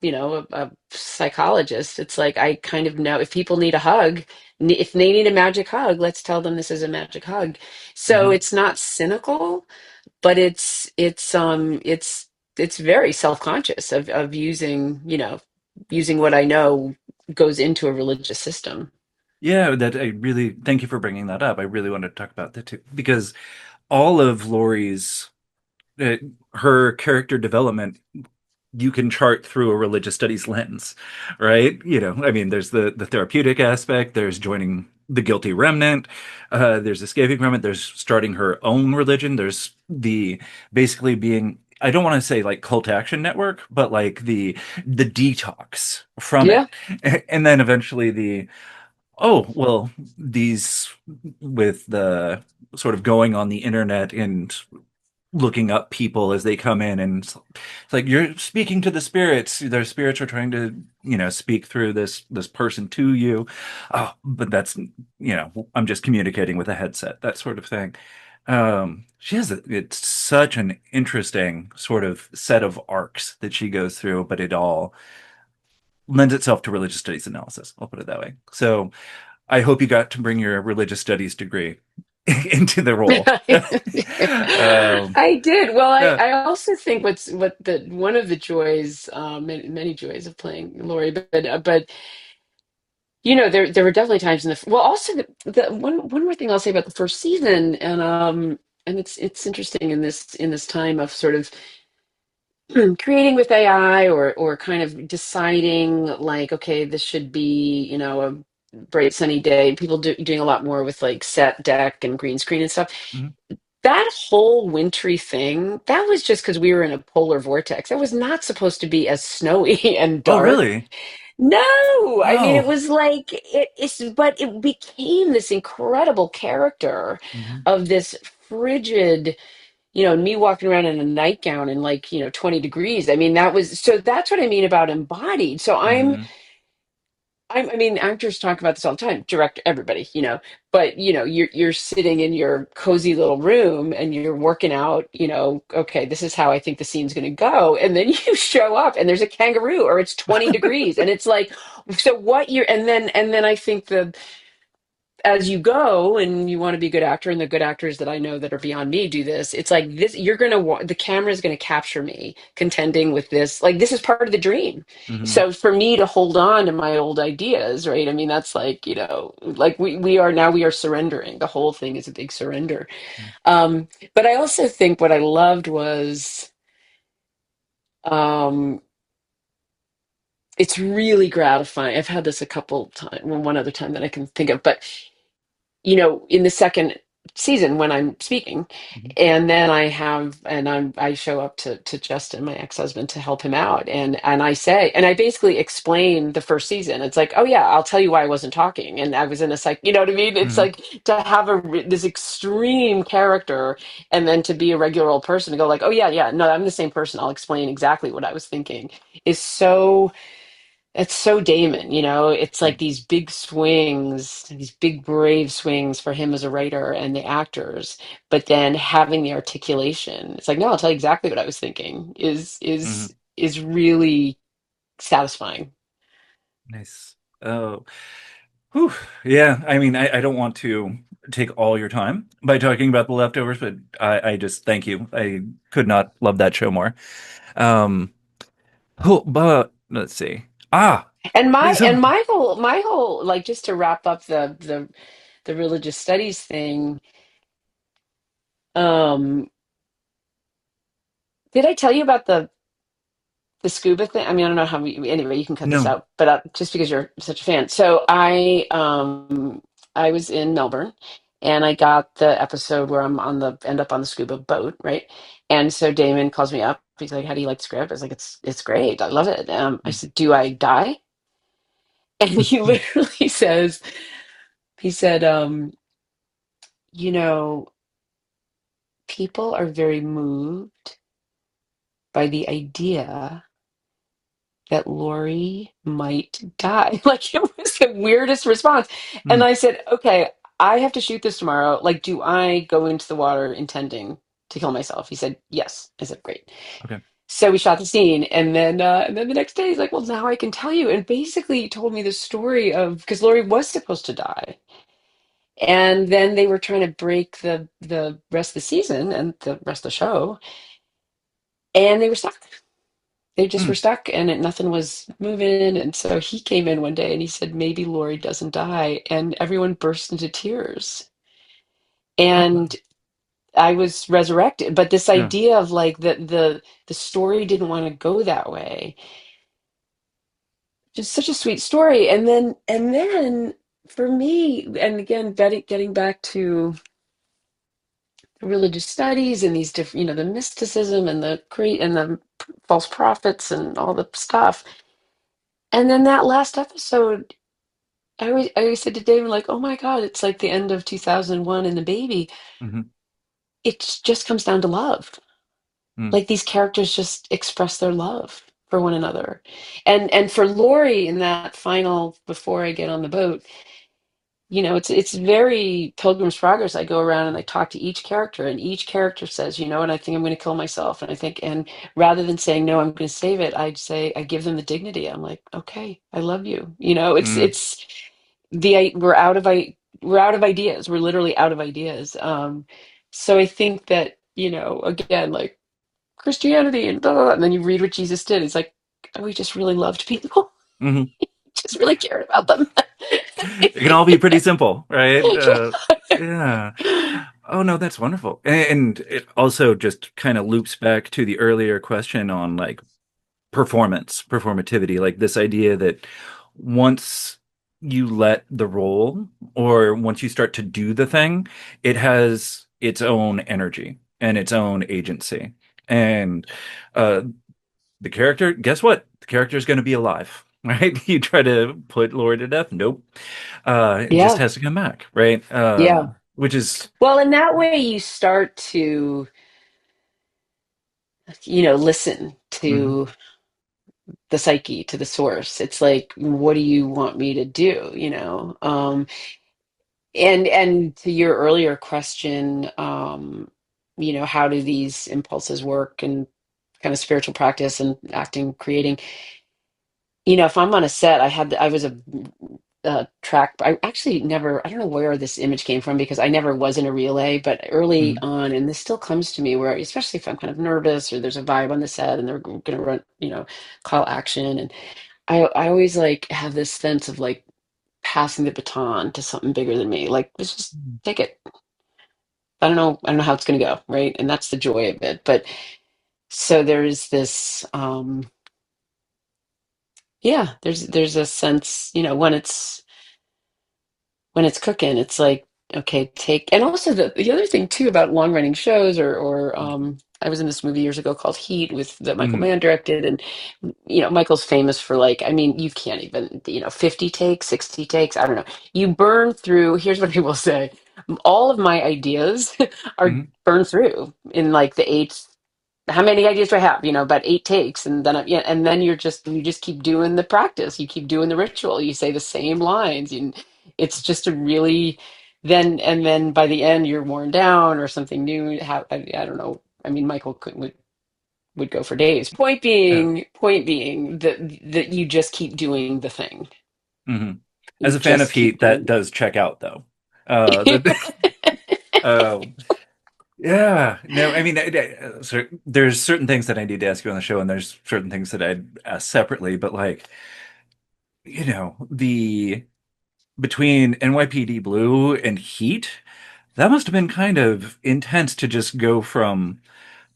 psychologist, it's like I kind of know if people need a hug, if they need a magic hug, let's tell them this is a magic hug. So Hmm. it's not cynical, but it's very self-conscious of using what I know goes into a religious system. Yeah, that I really thank you for bringing that up. I really wanted to talk about that too because all of Laurie's uh, her character development you can chart through a religious studies lens, right? I mean, there's the therapeutic aspect, there's joining the guilty remnant, there's escaping from it, there's starting her own religion, there's the basically being I don't want to say like cult action network, but like the detox from Yeah. it. And then eventually the oh, well, these with the sort of going on the internet and looking up people as they come in and it's like you're speaking to the spirits, their spirits are trying to speak through this person to you. Oh, but that's I'm just communicating with a headset, that sort of thing. It's such an interesting sort of set of arcs that she goes through, but it all lends itself to religious studies analysis, I'll put it that way. So I hope you got to bring your religious studies degree into the role. um, I did. Well, I, yeah. I also think what the one of the joys, many joys of playing Laurie, but there were definitely times in well, also the one more thing I'll say about the first season, and it's interesting in this time of sort of creating with AI or kind of deciding like, okay, this should be, a bright sunny day. People doing a lot more with like set deck and green screen and stuff. Mhm. That whole wintry thing, that was just because we were in a polar vortex. That was not supposed to be as snowy and Oh, dark. really? No, I mean it Oh. was like but it became this incredible character Hmm. of this frigid, me walking around in a nightgown in like, 20 degrees. I mean, that's what I mean about embodied. So Hmm. I mean, actors talk about this all the time, direct everybody, but you're sitting in your cozy little room and you're working out, okay, this is how I think the scene's going to go. And then you show up and there's a kangaroo or it's 20 degrees. And it's like, so what you're, and then I think as you go and you want to be a good actor, and the good actors that I know that are beyond me do this, it's like this, the camera is going to capture me contending with this. Like, this is part of the dream. Hmm. So for me to hold on to my old ideas, right? I mean, that's like, like we are surrendering. The whole thing is a big surrender. But I also think what I loved was, um, it's really gratifying. I've had this a couple times, well, one other time that I can think of, but in the second season when I'm speaking, Hmm. and then I show up to Justin, my ex-husband, to help him out, and I basically explain the first season. It's like, oh yeah, I'll tell you why I wasn't talking, and I was in a psych. You know what I mean? It's Hmm. like to have this extreme character, and then to be a regular old person to go like, oh yeah, yeah, no, I'm the same person. I'll explain exactly what I was thinking. Is so It's so Damon, it's like these big swings, these big brave swings for him as a writer and the actors, but then having the articulation. It's like, no, I'll tell you exactly what I was thinking Hmm. is really satisfying. Nice. Oh, whew. Yeah. I mean, I don't want to take all your time by talking about the leftovers, but I just thank you. I could not love that show more. Um, oh, but let's see. Ah, And my so and my whole like, just to wrap up the religious studies thing, um did I tell you about the scuba thing? I mean, I don't know how anyway, you can cut this no. out, but just because you're such a fan. So I was in Melbourne and I got the episode where end up on the scuba boat, right? And so Damon calls me up. He's like, "How do you like the script?" I was like, "It's great. I love it." I said, "Do I die?" And he literally says, he said, you know, people are very moved by the idea that Lori might die. Like, it was the weirdest response. And Mm, I said, okay, I have to shoot this tomorrow. Like, do I go into the water intending to kill myself? He said, yes. I said, great. okay. So we shot the scene, and then the next day he's like, well, now I can tell you. And basically he told me the story of, because Lori was supposed to die. And then they were trying to break the rest of the season and the rest of the show, and they were stuck. They just were Mm, stuck and nothing was moving. And so he came in one day and he said, maybe Lori doesn't die. And everyone burst into tears. oh, And wow. I was resurrected. But this Yeah. idea of like the story didn't want to go that way. Just such a sweet story. And then for me, and again, getting back to religious studies and these different, the mysticism and the false prophets and all the stuff. And then that last episode, I always said to David, like, oh my God, it's like the end of 2001 and the baby. Hmm. It just comes down to love. Hmm. Like these characters just express their love for one another. And for Lori in that final, before I get on the boat, it's very Pilgrim's Progress. I go around and I talk to each character, and each character says, and I think I'm going to kill myself. And rather than saying, no, I'm going to save it, I give them the dignity. I'm like, okay, I love you. Hmm. We're out of ideas. We're literally out of ideas. So I think that, again, like Christianity and blah, blah, blah, and then you read what Jesus did. It's like, oh, he just really loved people, Hmm. just really cared about them. It can all be pretty simple, right? Yeah. Yeah. Oh no, that's wonderful. And it also just kind of loops back to the earlier question on like performativity, like this idea that once you let the role or once you start to do the thing, it has its own energy and its own agency. And uh, the character, guess what? The character is going to be alive, right? You try to put Lori to death, nope. It just Yeah. has to come back, right? Yeah. Which is, Well, in that way, you start to, listen mhm, to the psyche, to the source. It's like, what do you want me to do? And to your earlier question, how do these impulses work and kind of spiritual practice and acting, creating? If I'm on a set, I was a track. I actually never, I don't know where this image came from because I never was in a relay, but early mhm, on, and this still comes to me where, especially if I'm kind of nervous or there's a vibe on the set and they're going to run, call action. And I always like have this sense of like passing the baton to something bigger than me. Like, let's just take it. I don't know how it's going to go. Right. And that's the joy of it. But so there's this, yeah, there's a sense, when it's cooking, it's like, okay, take, and also the other thing too about long running shows or I was in this movie years ago called Heat that Michael mhm, Mann directed, and Michael's famous for like, I mean, you can't even, 50 takes, 60 takes, I don't know. You burn through, here's what people say, all of my ideas are mhm, burned through in like the eighth. How many ideas do I have? About 8 takes, and then yeah, and then you just keep doing the practice. You keep doing the ritual. You say the same lines, and it's just a really then by the end you're worn down or something new. I don't know. I mean, Michael would go for days. yeah, Point being that you just keep doing the thing. mhm. As You a fan of just keep Heat, that doing. does check out though. The, uh, yeah, no, I mean, so there's certain things that I need to ask you on the show, and there's certain things that I'd ask separately, but like, the between NYPD Blue and Heat, that must have been kind of intense to just go from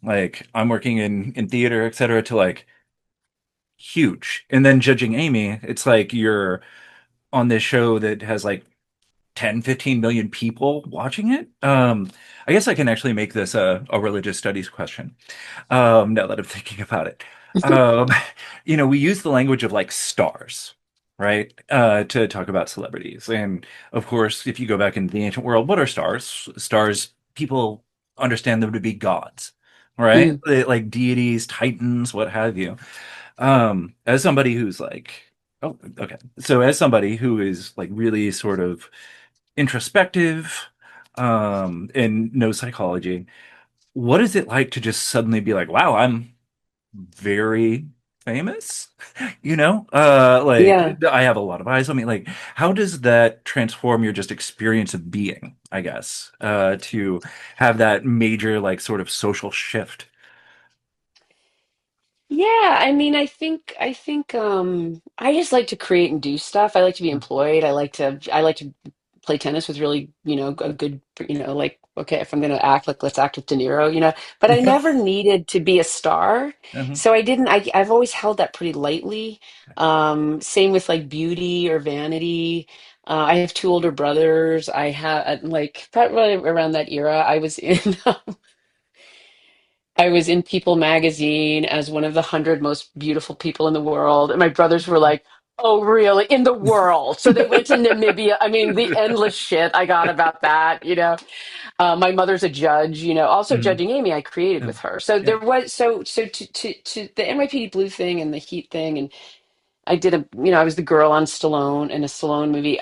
like I'm working in theater, etc., to like huge. And then judging Amy, it's like you're on this show that has like 10, 15 million people watching it. I guess I can actually make this a religious studies question, now that I'm thinking about it. Um, we use the language of like stars, right? To talk about celebrities. And of course, if you go back into the ancient world, what are stars? Stars, people understand them to be gods, right? Mm, Like deities, titans, what have you. As somebody who's like, oh, okay. So as somebody who is like really sort of introspective, and knows psychology, what is it like to just suddenly be like, wow, I'm very famous? Like yeah. I have a lot of eyes on me. Like, how does that transform your just experience of being, I guess, to have that major, like, sort of social shift? Yeah, I mean, I think I just like to create and do stuff. I like to be employed. I like to play tennis with really, a good, like okay, if I'm going to act, like let's act with De Niro, but I never needed to be a star. Uh-huh. So I didn't, I've always held that pretty lightly. Same with like beauty or vanity. I have two older brothers. I have like probably around that era, I was in People magazine as one of the 100 most beautiful people in the world. And my brothers were like, oh, really? In the world. So they went to Namibia. I mean, the endless shit I got about that. My mother's a judge, also Mhm. judging Amy, I created Yeah. with her. So Yeah. there was, so to the NYPD Blue thing and the Heat thing. And I did I was the girl on Stallone in a Stallone movie.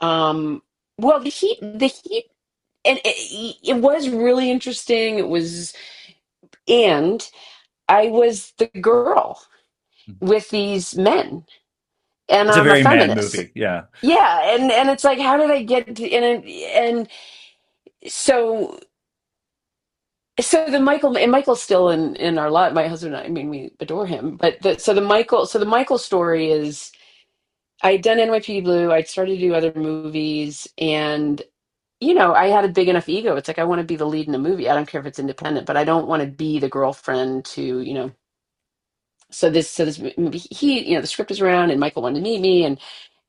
Um, well, the Heat, and it was really interesting. It was, and I was the girl with these men, and It's a I'm a very man feminist. movie. Yeah. Yeah, and it's like, how did I get to, and so Michael's still in our lot. My husband and I mean, we adore him. But the Michael story is, I'd done NYPD Blue. I'd started to do other movies, and I had a big enough ego. It's like, I want to be the lead in a movie. I don't care if it's independent, but I don't want to be the girlfriend to, so this movie, the script was around, and Michael wanted to meet me,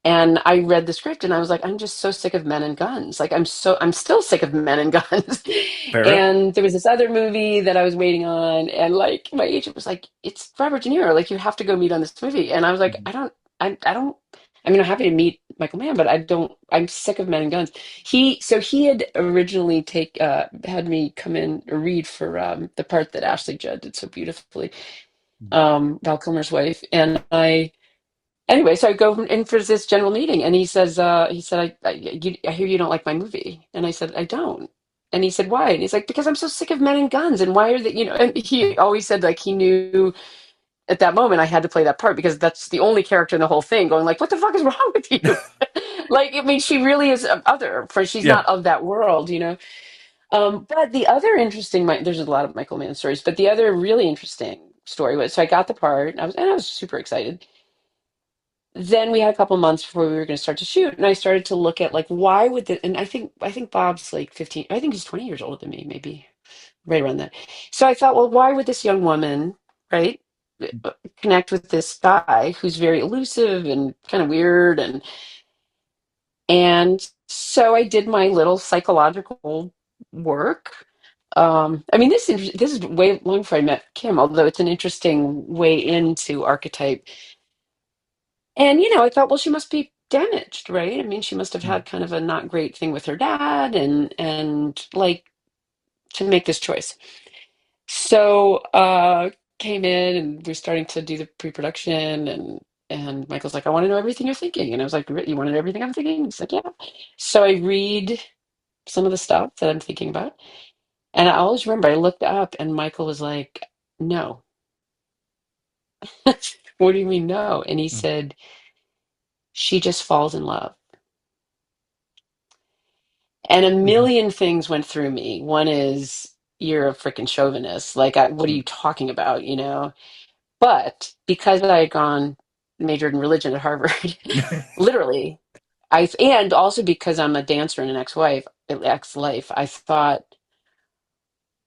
and I read the script, and I was like, I'm just so sick of men and guns. Like, I'm still sick of men and guns. Fair. And there was this other movie that I was waiting on, and like my agent was like, it's Robert De Niro. Like, you have to go meet on this movie. And I was like, Mhm. I don't. I mean, I'm happy to meet Michael Mann, but I don't. I'm sick of men and guns. He had originally had me come in or read for the part that Ashley Judd did so beautifully, Val Kilmer's wife, and I. Anyway, so I go in for this general meeting, and he said, I hear you don't like my movie. And I said, I don't. And he said, why? And he's like, because I'm so sick of men and guns. And why are they, and he always said, like, he knew at that moment I had to play that part because that's the only character in the whole thing going like, what the fuck is wrong with you? Like, I mean, she really is other, for she's Yeah. not of that world. But the other there's a lot of Michael Mann stories, but the other really interesting story was, so I got the part, and I was super excited. Then we had a couple months before we were going to start to shoot, and I started to look at like, why would and I think Bob's like 15. I think he's 20 years older than me, maybe right around that. So I thought, well, why would this young woman, right, connect with this guy who's very elusive and kind of weird, and so I did my little psychological work. I mean, this is way long before I met Kim, although it's an interesting way into archetype. And, I thought, well, she must be damaged, right? I mean, she must have Mhm. had kind of a not great thing with her dad, and like, to make this choice. So, came in, and we're starting to do the pre-production, and Michael's like, I want to know everything you're thinking. And I was like, you want to know everything I'm thinking? He's like, yeah. So I read some of the stuff that I'm thinking about. And I always remember I looked up, and Michael was like, no. What do you mean no? And he Mhm. said, she just falls in love. And a Mhm. million things went through me. One is, you're a freaking chauvinist. Like, what are you talking about? But because I had majored in religion at Harvard, literally, and also because I'm a dancer and an ex-life, I thought,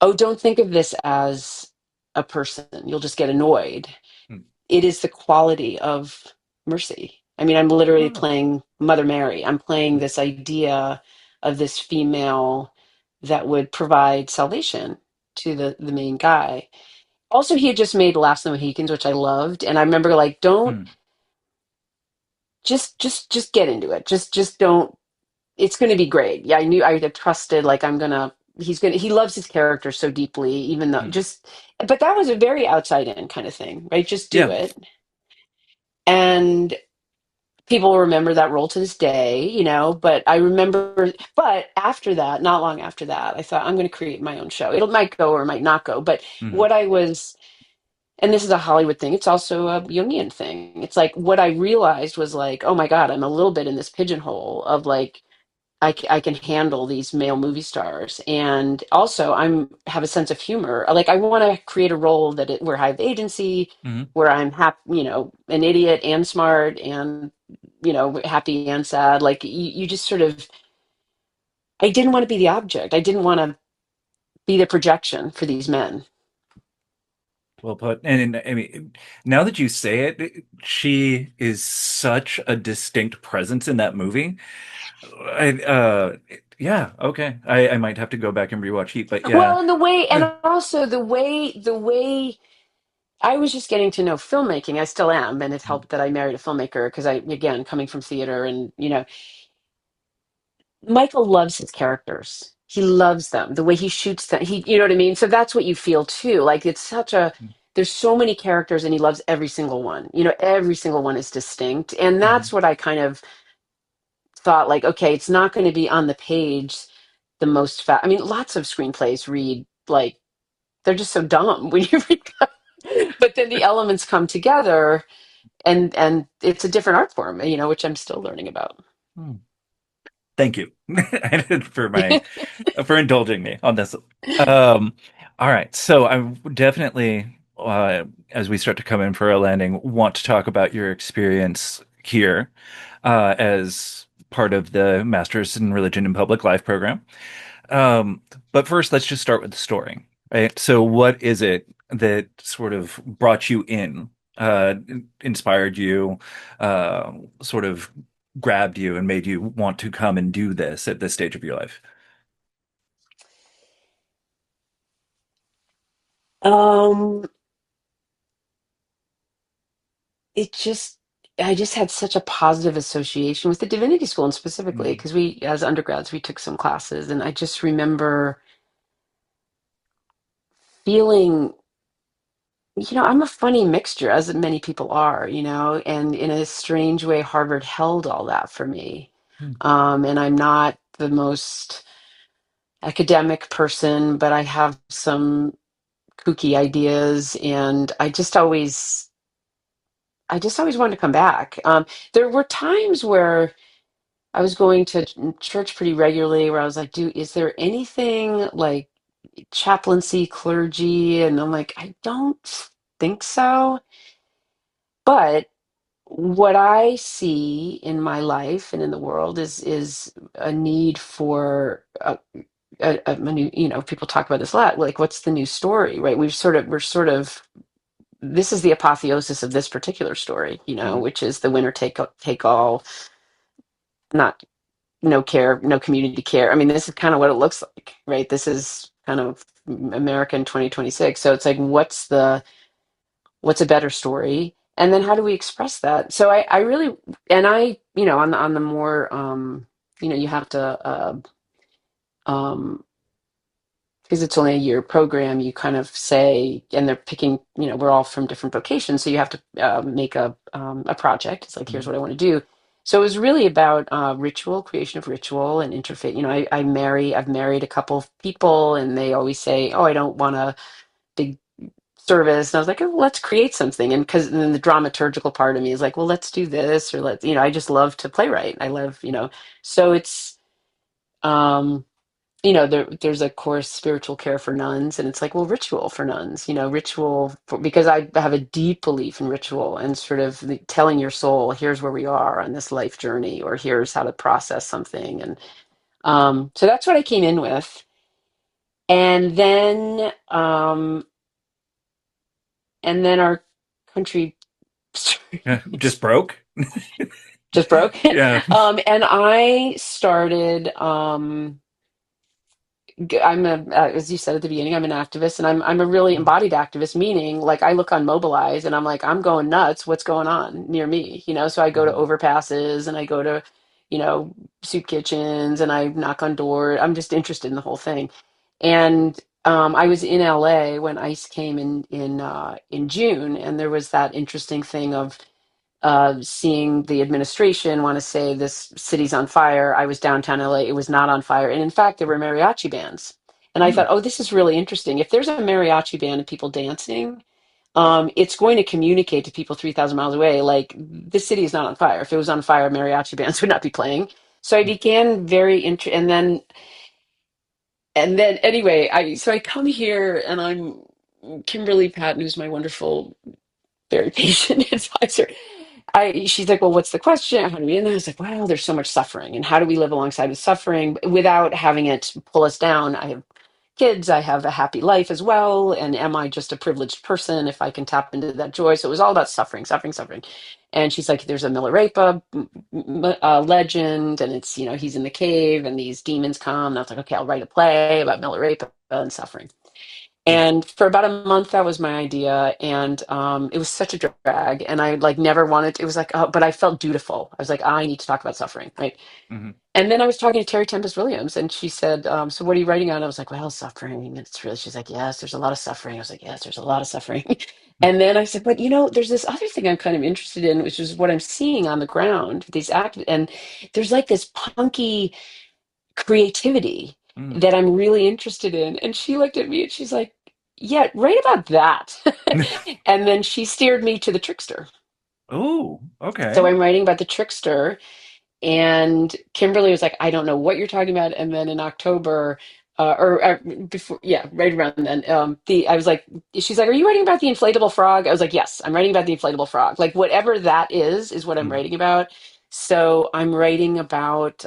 oh, don't think of this as a person. You'll just get annoyed. Mhm. It is the quality of mercy. I mean, I'm literally Oh. playing Mother Mary. I'm playing this idea of this female that would provide salvation to the main guy. Also, he had just made Last of the Mohicans, which I loved, and I remember like, don't Mhm. just get into it. Just don't. It's going to be great. Yeah, I knew, I had trusted. Like, he loves his character so deeply, even though Mhm. but that was a very outside in kind of thing, right? Just do Yeah. it. And people remember that role to this day, but I remember, but after that, not long after that, I thought, I'm going to create my own show. It might go or might not go, but Mhm. what I was, and this is a Hollywood thing, it's also a Jungian thing. It's like, what I realized was like, oh my God, I'm a little bit in this pigeonhole of like, I can handle these male movie stars, and also have a sense of humor. Like, I want to create a role where I have agency, Mhm. where I'm happy, an idiot and smart, and happy and sad. Like, you just sort of I didn't want to be the object. I didn't want to be the projection for these men. Well put. And I mean, now that you say it, she is such a distinct presence in that movie. Yeah, okay. I might have to go back and rewatch Heat, but yeah. Well, and the way, Uh, and also the way I was just getting to know filmmaking. I still am, and it helped that I married a filmmaker because again, coming from theater, and Michael loves his characters. He loves them. The way he shoots them. You know what I mean? So that's what you feel too. Like there's so many characters and he loves every single one. Every single one is distinct. And mhm, that's what I kind of thought like, okay, it's not going to be on the page the most I mean, lots of screenplays read like they're just so dumb when you read them. But then the elements come together and it's a different art form, which I'm still learning about. mhm. Thank you for my for indulging me on this. Um, all right, so I definitely, as we start to come in for a landing, want to talk about your experience here as part of the Masters in Religion and Public Life program. But first, let's just start with the story, right? So, what is it that sort of brought you in, inspired you, uh, sort of grabbed you, and made you want to come and do this at this stage of your life? Um, it just I just had such a positive association with the Divinity School and specifically Mm, because we as undergrads we took some classes and I just remember feeling I'm a funny mixture as many people are, and in a strange way Harvard held all that for me. mm, And I'm not the most academic person, but I have some kooky ideas and I just always wanted to come back. There were times where I was going to church pretty regularly where I was like, is there anything like chaplaincy, clergy? And I'm like, I don't think so. But what I see in my life and in the world is a need for a new, people talk about this a lot, like what's the new story, right? We're sort of this is the apotheosis of this particular story, mhm, which is the winner take all, not no care, no community care. I mean, this is kind of what it looks like, right? This is kind of America in 2026. So it's like, what's a better story? And then how do we express that? So I really, and on the more, you have to, um, because it's only a year program, you kind of say, and they're picking, we're all from different vocations, so you have to make a project. It's like, here's mhm, what I want to do. So it was really about ritual, creation of ritual and interfaith. I've married a couple of people, and they always say, "Oh, I don't want a big service." And I was like, "Oh, well, let's create something." And because then the dramaturgical part of me is like, "Well, let's do this," or I just love to playwright. I love, so it's. Um, there's a course, spiritual care for nuns, and it's like, well, ritual for nuns, because I have a deep belief in ritual and sort of telling your soul, here's where we are on this life journey, or here's how to process something. And so that's what I came in with. And then our country yeah, just broke. just broke. Yeah. And I started, as you said at the beginning, I'm an activist, and I'm a really embodied activist, meaning like I look on Mobilize and I'm like, I'm going nuts. What's going on near me? So I go to Mhm, overpasses and I go to, soup kitchens and I knock on doors. I'm just interested in the whole thing. And I was in LA when ICE came in June, and there was that interesting thing of seeing the administration want to say this city's on fire. I was downtown LA. It was not on fire. And in fact, there were mariachi bands. And I thought, mm, oh, this is really interesting. If there's a mariachi band and people dancing, it's going to communicate to people 3,000 miles away, like, this city is not on fire. If it was on fire, mariachi bands would not be playing. So I began very interested. And then anyway, I come here and I'm Kimberly Patton, who's my wonderful, very patient advisor. she's like, well, what's the question? How do we, and I was like, wow, there's so much suffering, and how do we live alongside with suffering without having it pull us down? I have kids, I have a happy life as well, and am I just a privileged person if I can tap into that joy? So it was all about suffering, suffering, suffering. And she's like, there's a Milarepa legend, and it's, he's in the cave, and these demons come. And I was like, okay, I'll write a play about Milarepa and suffering. Yeah. And for about a month, that was my idea, and it was such a drag. And I like never wanted. It was like, but I felt dutiful. I was like, I need to talk about suffering, right? Hmm. And then I was talking to Terry Tempest Williams, and she said, "So what are you writing on?" I was like, "Well, suffering." And it's really. She's like, "Yes, there's a lot of suffering." I was like, "Yes, there's a lot of suffering." And then I said, "But there's this other thing I'm kind of interested in, which is what I'm seeing on the ground. These and there's like this punky creativity Mm. that I'm really interested in." And she looked at me and she's like, "Yeah, write about that." And then she steered me to the Trickster. Oh, So okay. I'm writing about the Trickster, and Kimberly was like, I don't know what you're talking about. And then in October, or before, yeah, right around then, I was like, she's like, are you writing about the inflatable frog? I was like, yes, I'm writing about the inflatable frog. Like whatever that is what I'm Mm. writing about. So I'm writing about,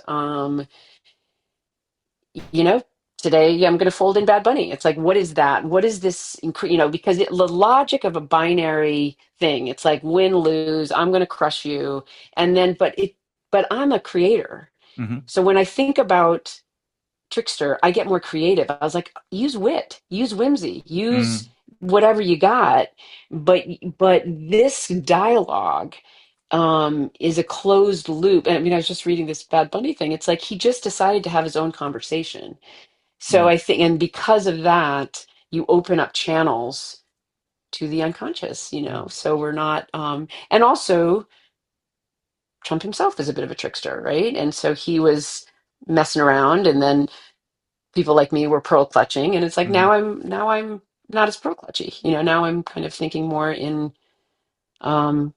you know, today I'm going to fold in Bad Bunny. It's like, what is that? What is this? Because the logic of a binary thing, it's like win, lose, I'm going to crush you. And then, but I'm a creator. Hmm. So when I think about Trickster, I get more creative. I was like, use wit, use whimsy, use Mm. whatever you got. But this dialogue is a closed loop. And I mean, I was just reading this Bad Bunny thing. It's like he just decided to have his own conversation. So Mm. I think, and because of that, you open up channels to the unconscious, Mm. So we're not, and also Trump himself is a bit of a trickster, right? And so he was messing around, and then people like me were pearl clutching, and it's like Mhm. now I'm not as pearl clutchy. Now I'm kind of thinking more in, um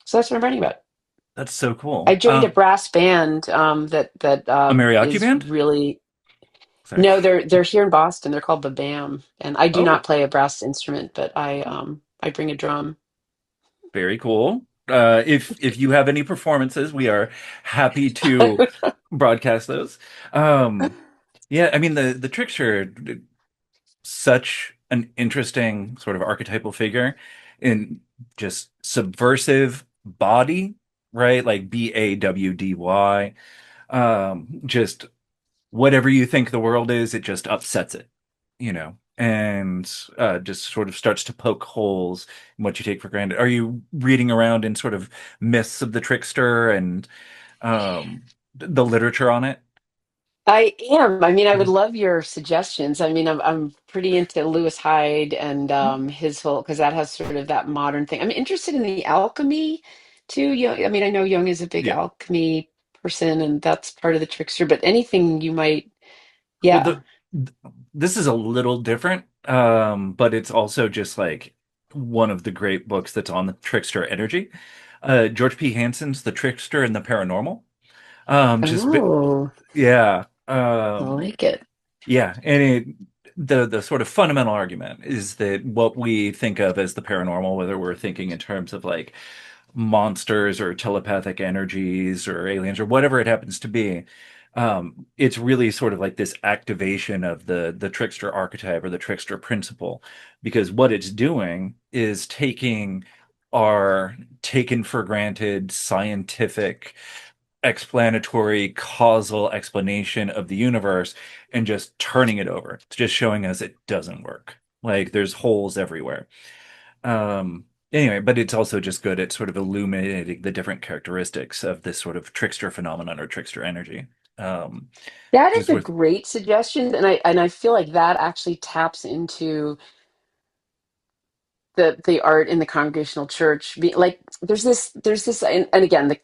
so that's what I'm writing about. That's so I cool. joined a brass band that A mariachi is band? really, Sorry. no, they're here in Boston. They're called the BAM, and I do not Oh, play a brass instrument, but I bring a drum. very cool. If you have any performances, we are happy to broadcast those. Um, yeah, I mean the Trickster, such an interesting sort of archetypal figure in just subversive body, right? Like Bawdy. Just whatever you think the world is, it just upsets it, and just sort of starts to poke holes in what you take for granted. Are you reading around in sort of myths of the trickster and the literature on it? I am. I mean, I would Mhm. love your suggestions. I mean, I'm pretty into Lewis Hyde and his whole, because that has sort of that modern thing. I'm interested in the alchemy too. I mean, I know Jung is a big Yeah. alchemy person, and that's part of the trickster. But anything you might, Well, yeah. this is a little different, but it's also just like one of the great books that's on the trickster energy. George P. Hansen's The Trickster and the Paranormal. Just Oh, yeah. I like it. Yeah, and the sort of fundamental argument is that what we think of as the paranormal, whether we're thinking in terms of like monsters or telepathic energies or aliens or whatever it happens to be, it's really sort of like this activation of the trickster archetype or the trickster principle, because what it's doing is taking our taken for granted scientific explanatory causal explanation of the universe and just turning it over. It's just showing us it doesn't work. Like there's holes everywhere. Anyway, but it's also just good at sort of illuminating the different characteristics of this sort of trickster phenomenon or trickster energy. Um, That is just a worth, great suggestion, and I feel like that actually taps into the art in the Congregational Church. Like there's this, and again, the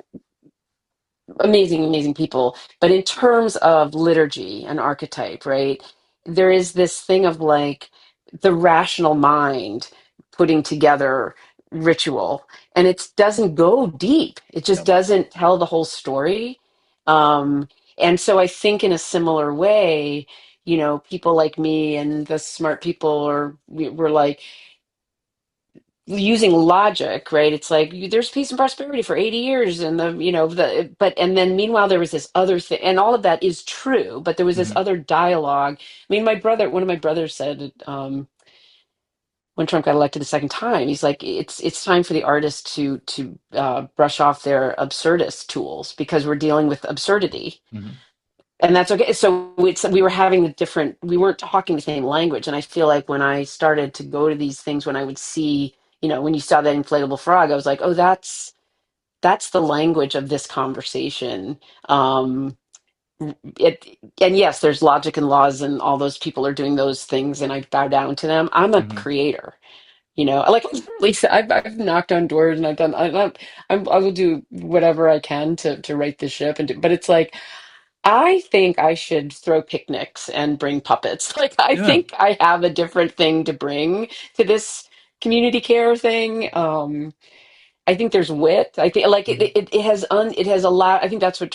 amazing, amazing people. But in terms of liturgy and archetype, right, there is this thing of like the rational mind putting together ritual, and it doesn't go deep. It just no. doesn't tell the whole story. Um, and so I think in a similar way, people like me and the smart people, we're like, using logic, right? It's like there's peace and prosperity for 80 years, and and then meanwhile there was this other thing, and all of that is true, but there was this Hmm. other dialogue. I mean, one of my brothers said, when Trump got elected the second time, he's like, it's time for the artists to brush off their absurdist tools because we're dealing with absurdity, Hmm. and that's okay. So we were having the different, we weren't talking the same language, and I feel like when I started to go to these things, when I would see, when you saw that inflatable frog, I was like, oh, that's the language of this conversation. Um, and yes, there's logic and laws, and all those people are doing those things, and I bow down to them. I'm a Hmm. creator. Like Lisa, I've knocked on doors and I've done. I will do whatever I can to right the ship, but it's like I think I should throw picnics and bring puppets. Like I Yeah. think I have a different thing to bring to this community care thing. I think there's wit. I think like Hmm. it has allowed. I think that's what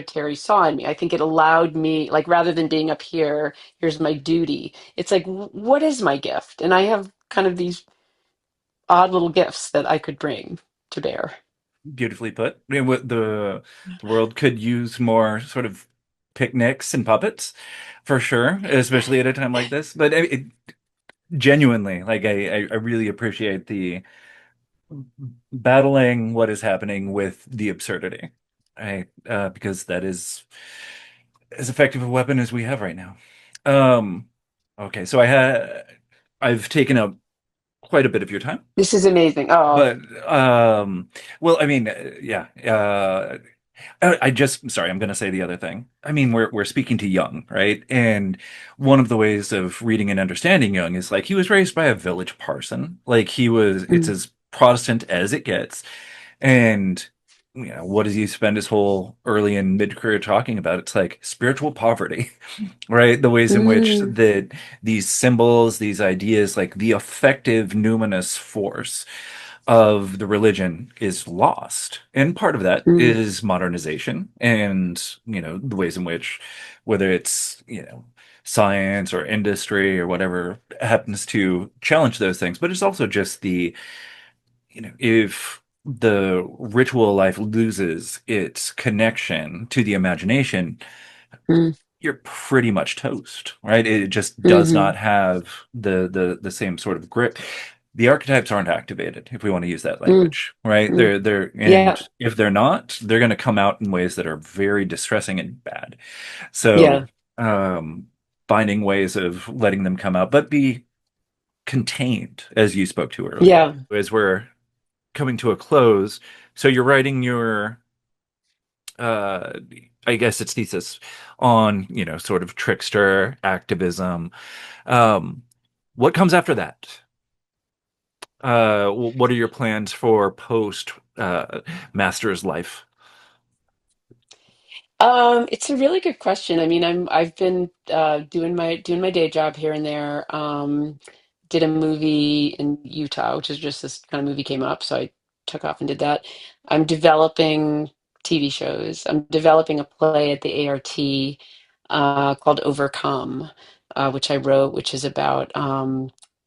Terry saw in me. I think it allowed me, like, rather than being up here, here's my duty. It's like, what is my gift? And I have kind of these odd little gifts that I could bring to bear. Beautifully put. I mean, the world could use more sort of picnics and puppets, for sure, especially at a time like this. But genuinely, like I really appreciate the battling what is happening with the absurdity, right? Because that is as effective a weapon as we have right now. Um, okay, so I've taken up quite a bit of your time, This is amazing. Oh, but well, I mean, yeah, I just sorry, I'm going to say the other thing. I mean, we're speaking to Jung, right? And one of the ways of reading and understanding Jung is like he was raised by a village parson. Like it's mm, as Protestant as it gets. And what does he spend his whole early and mid-career talking about? It's like spiritual poverty, right? The ways in which mm, that these symbols, these ideas, like the effective numinous force of the religion is lost. And part of that mm, is modernization and, the ways in which, whether it's, science or industry or whatever happens to challenge those things, but it's also just if the ritual life loses its connection to the imagination, mm, you're pretty much toast, right? It just does hmm not have the same sort of grip. The archetypes aren't activated, if we want to use that mm, language, right? mm. And Yeah, if they're not, they're going to come out in ways that are very distressing and bad. So, yeah, um, finding ways of letting them come out, but be contained, as you spoke to earlier, yeah. as we're coming to a close. So you're writing your uh I guess it's thesis on, sort of trickster activism. Um, what comes after that? What are your plans for post master's life? It's a really good question. I mean, I've been doing my day job here and there. Did a movie in Utah, which is just this kind of movie came up, so I took off and did that. I'm developing TV shows. I'm developing a play at the ART called Overcome, which I wrote, which is about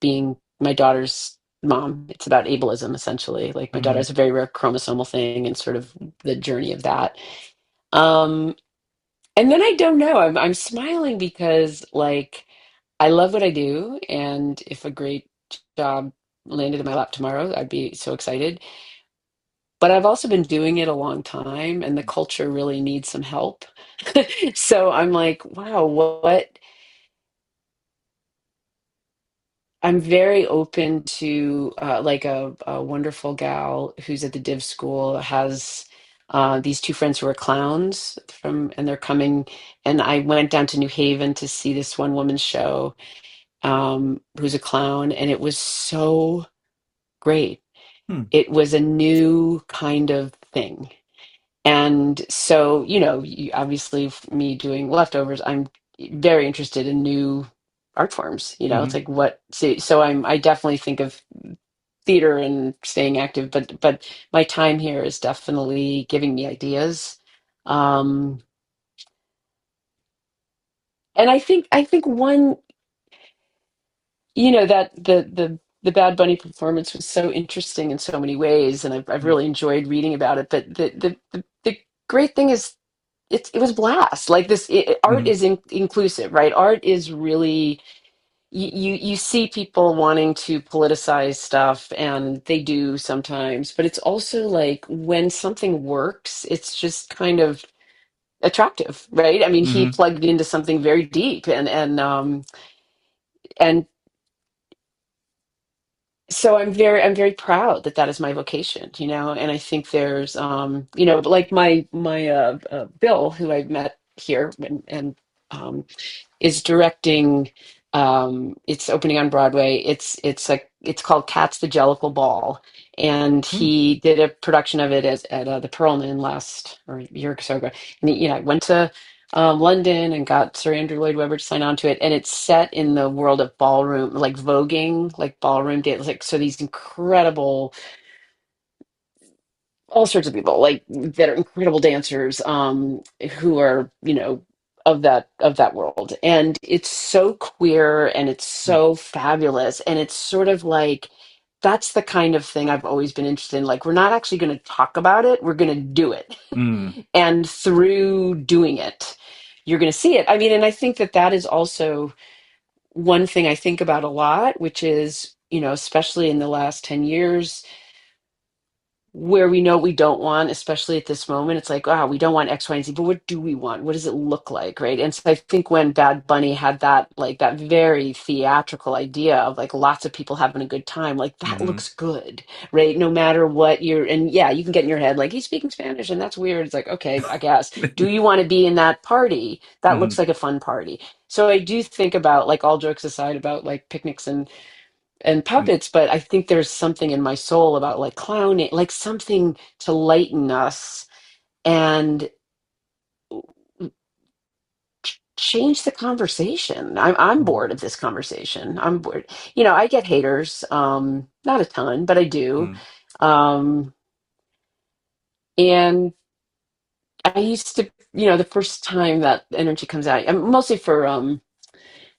being my daughter's mom. It's about ableism, essentially. Like my daughter Hmm. has a very rare chromosomal thing, and sort of the journey of that. Um, and then I don't know. I'm smiling because, like, I love what I do, and if a great job landed in my lap tomorrow, I'd be so excited. But I've also been doing it a long time, and the culture really needs some help. So I'm like, wow, what? I'm very open to like a wonderful gal who's at the Div school has these two friends who are clowns and they're coming. And I went down to New Haven to see this one woman's show, who's a clown, and it was so great. Hmm. It was a new kind of thing. And so, obviously, me doing leftovers, I'm very interested in new art forms. It's Hmm. like so I definitely think of theater and staying active, but my time here is definitely giving me ideas. Um, and I think one, that the the Bad Bunny performance was so interesting in so many ways, and I've really enjoyed reading about it. But the great thing is it was blast. Like this, art Mm-hmm. is inclusive, right? Art is really you see people wanting to politicize stuff, and they do sometimes, but it's also like when something works, it's just kind of attractive, right? I mean, he Mm-hmm. plugged into something very deep, and so I'm very proud that that is my vocation, you know. And I think there's you know, like my Bill, who I met here, and is directing. It's opening on Broadway. It's called Cats the Jellicle Ball, and Mm. he did a production of it at the Perlman last or a year or so ago. And he, you know, I went to London and got Sir Andrew Lloyd Webber to sign on to it, and it's set in the world of ballroom, like voguing, like ballroom dance, like so these incredible all sorts of people like that are incredible dancers who are, you know, of that world, and it's so queer and it's so fabulous, and it's sort of like that's the kind of thing I've always been interested in. Like, we're not actually going to talk about it, we're going to do it. Mm. And through doing it, you're going to see it. I mean, and I think that that is also one thing I think about a lot, which is, you know, especially in the last 10 years, where we know we don't want, especially at this moment, it's like, ah, we don't want X, Y, and Z, but what do we want? What does it look like, right? And so I think when Bad Bunny had that, like that very theatrical idea of like lots of people having a good time, like that Mm-hmm. looks good, right? No matter what you're, and yeah, you can get in your head, like he's speaking Spanish and that's weird. It's like, okay, I guess. Do you want to be in that party? That Mm-hmm. looks like a fun party. So I do think about, like, all jokes aside, about like picnics and puppets, but I think there's something in my soul about like clowning, like something to lighten us and change the conversation. I'm bored of this conversation. I'm bored. You know, I get haters, not a ton, but I do. Mm-hmm. Um, and I used to, you know, the first time that energy comes out, mostly for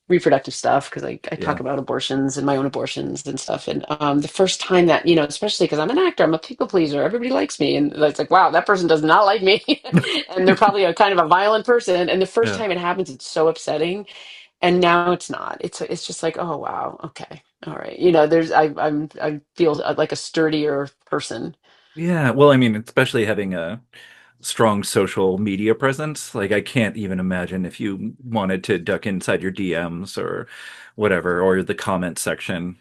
reproductive stuff, because I talk Yeah. about abortions and my own abortions and stuff. And the first time that, you know, especially because I'm an actor, I'm a people pleaser, everybody likes me. And it's like, wow, that person does not like me. And they're probably a kind of a violent person. And the first Yeah. time it happens, it's so upsetting. And now it's not. It's just like, oh, wow, okay, all right. You know, I feel like a sturdier person. Yeah. Well, I mean, especially having a strong social media presence. Like, I can't even imagine if you wanted to duck inside your DMs or whatever, or the comment section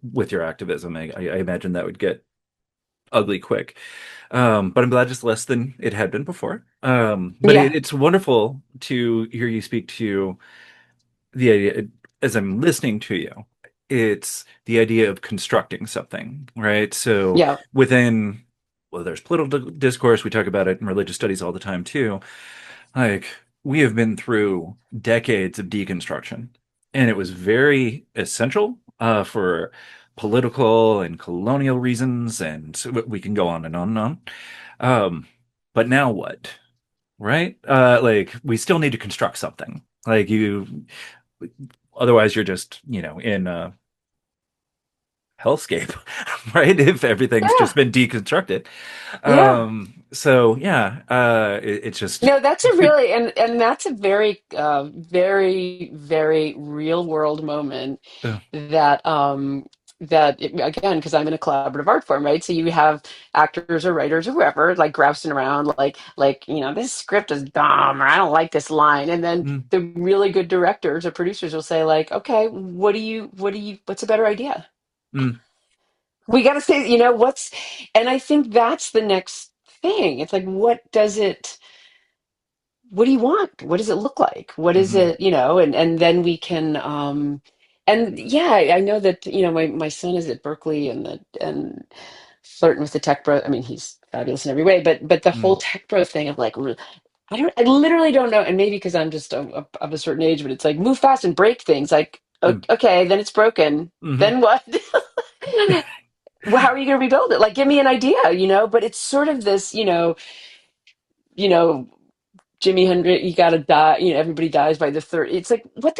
with your activism. I imagine that would get ugly quick. But I'm glad it's less than it had been before. But Yeah, it's wonderful to hear you speak to the idea as I'm listening to you. It's the idea of constructing something, right? So yeah, within, well, there's political discourse. We talk about it in religious studies all the time too. Like, we have been through decades of deconstruction, and it was very essential for political and colonial reasons, and so we can go on and on and on. Um, but now what, right? Like, we still need to construct something. Like, otherwise you're just, in a hellscape, right? If everything's just yeah, been deconstructed. yeah. So yeah, it's just No, that's it's a good. really, and that's a very very very real world moment Uh, that again, because I'm in a collaborative art form, right? So you have actors or writers or whoever like grousing around like, you know, this script is dumb, or I don't like this line, and then mm, the really good directors or producers will say like, okay, what's a better idea? mm, We got to say, you know, and I think that's the next thing. It's like, what do you want? What does it look like? What is mhm, it, you know? And then we can and yeah, I know that, you know, my son is at Berkeley, and flirting with the tech bro. I mean, he's fabulous in every way, but the whole mm, tech bro thing of like, I literally don't know. And maybe because I'm just of a certain age, but it's like, move fast and break things. Like, mm, okay, then it's broken. mhm, Then what? Well, how are you going to rebuild it? Like, give me an idea, you know? But it's sort of this, you know, Jimi Hendrix, you gotta die, everybody dies by the third. It's like, what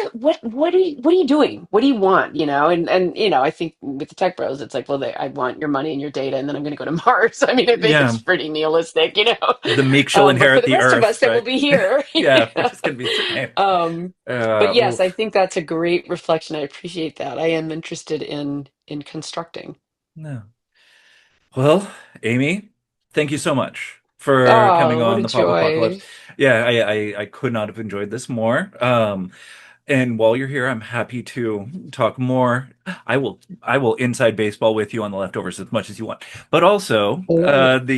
are you doing? What do you want? And I think with the tech bros, it's like, well, I want your money and your data, and then I'm gonna go to Mars. I mean, I think Yeah, it's pretty nihilistic. the meek shall But for inherit the the rest of us earth, that will right? be here, Yeah, we're just gonna be sitting um, but here. yes, I Oof. think that's a great reflection. I appreciate that. I am interested in constructing. No. Well, Amy, thank you so much for coming Oh, what on a the Pop Apocalypse. joy. Yeah, I could not have enjoyed this more. And while you're here, I'm happy to talk more. I will inside baseball with you on the leftovers as much as you want, but also Oh. the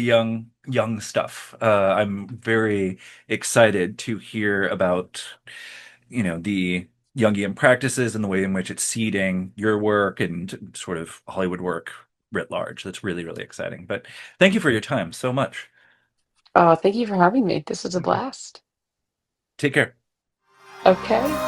young stuff. I'm very excited to hear about the Jungian practices and the way in which it's seeding your work and sort of Hollywood work writ large. That's really, really exciting. But thank you for your time so much. Thank you for having me. This was a Okay. blast. Take care. Okay.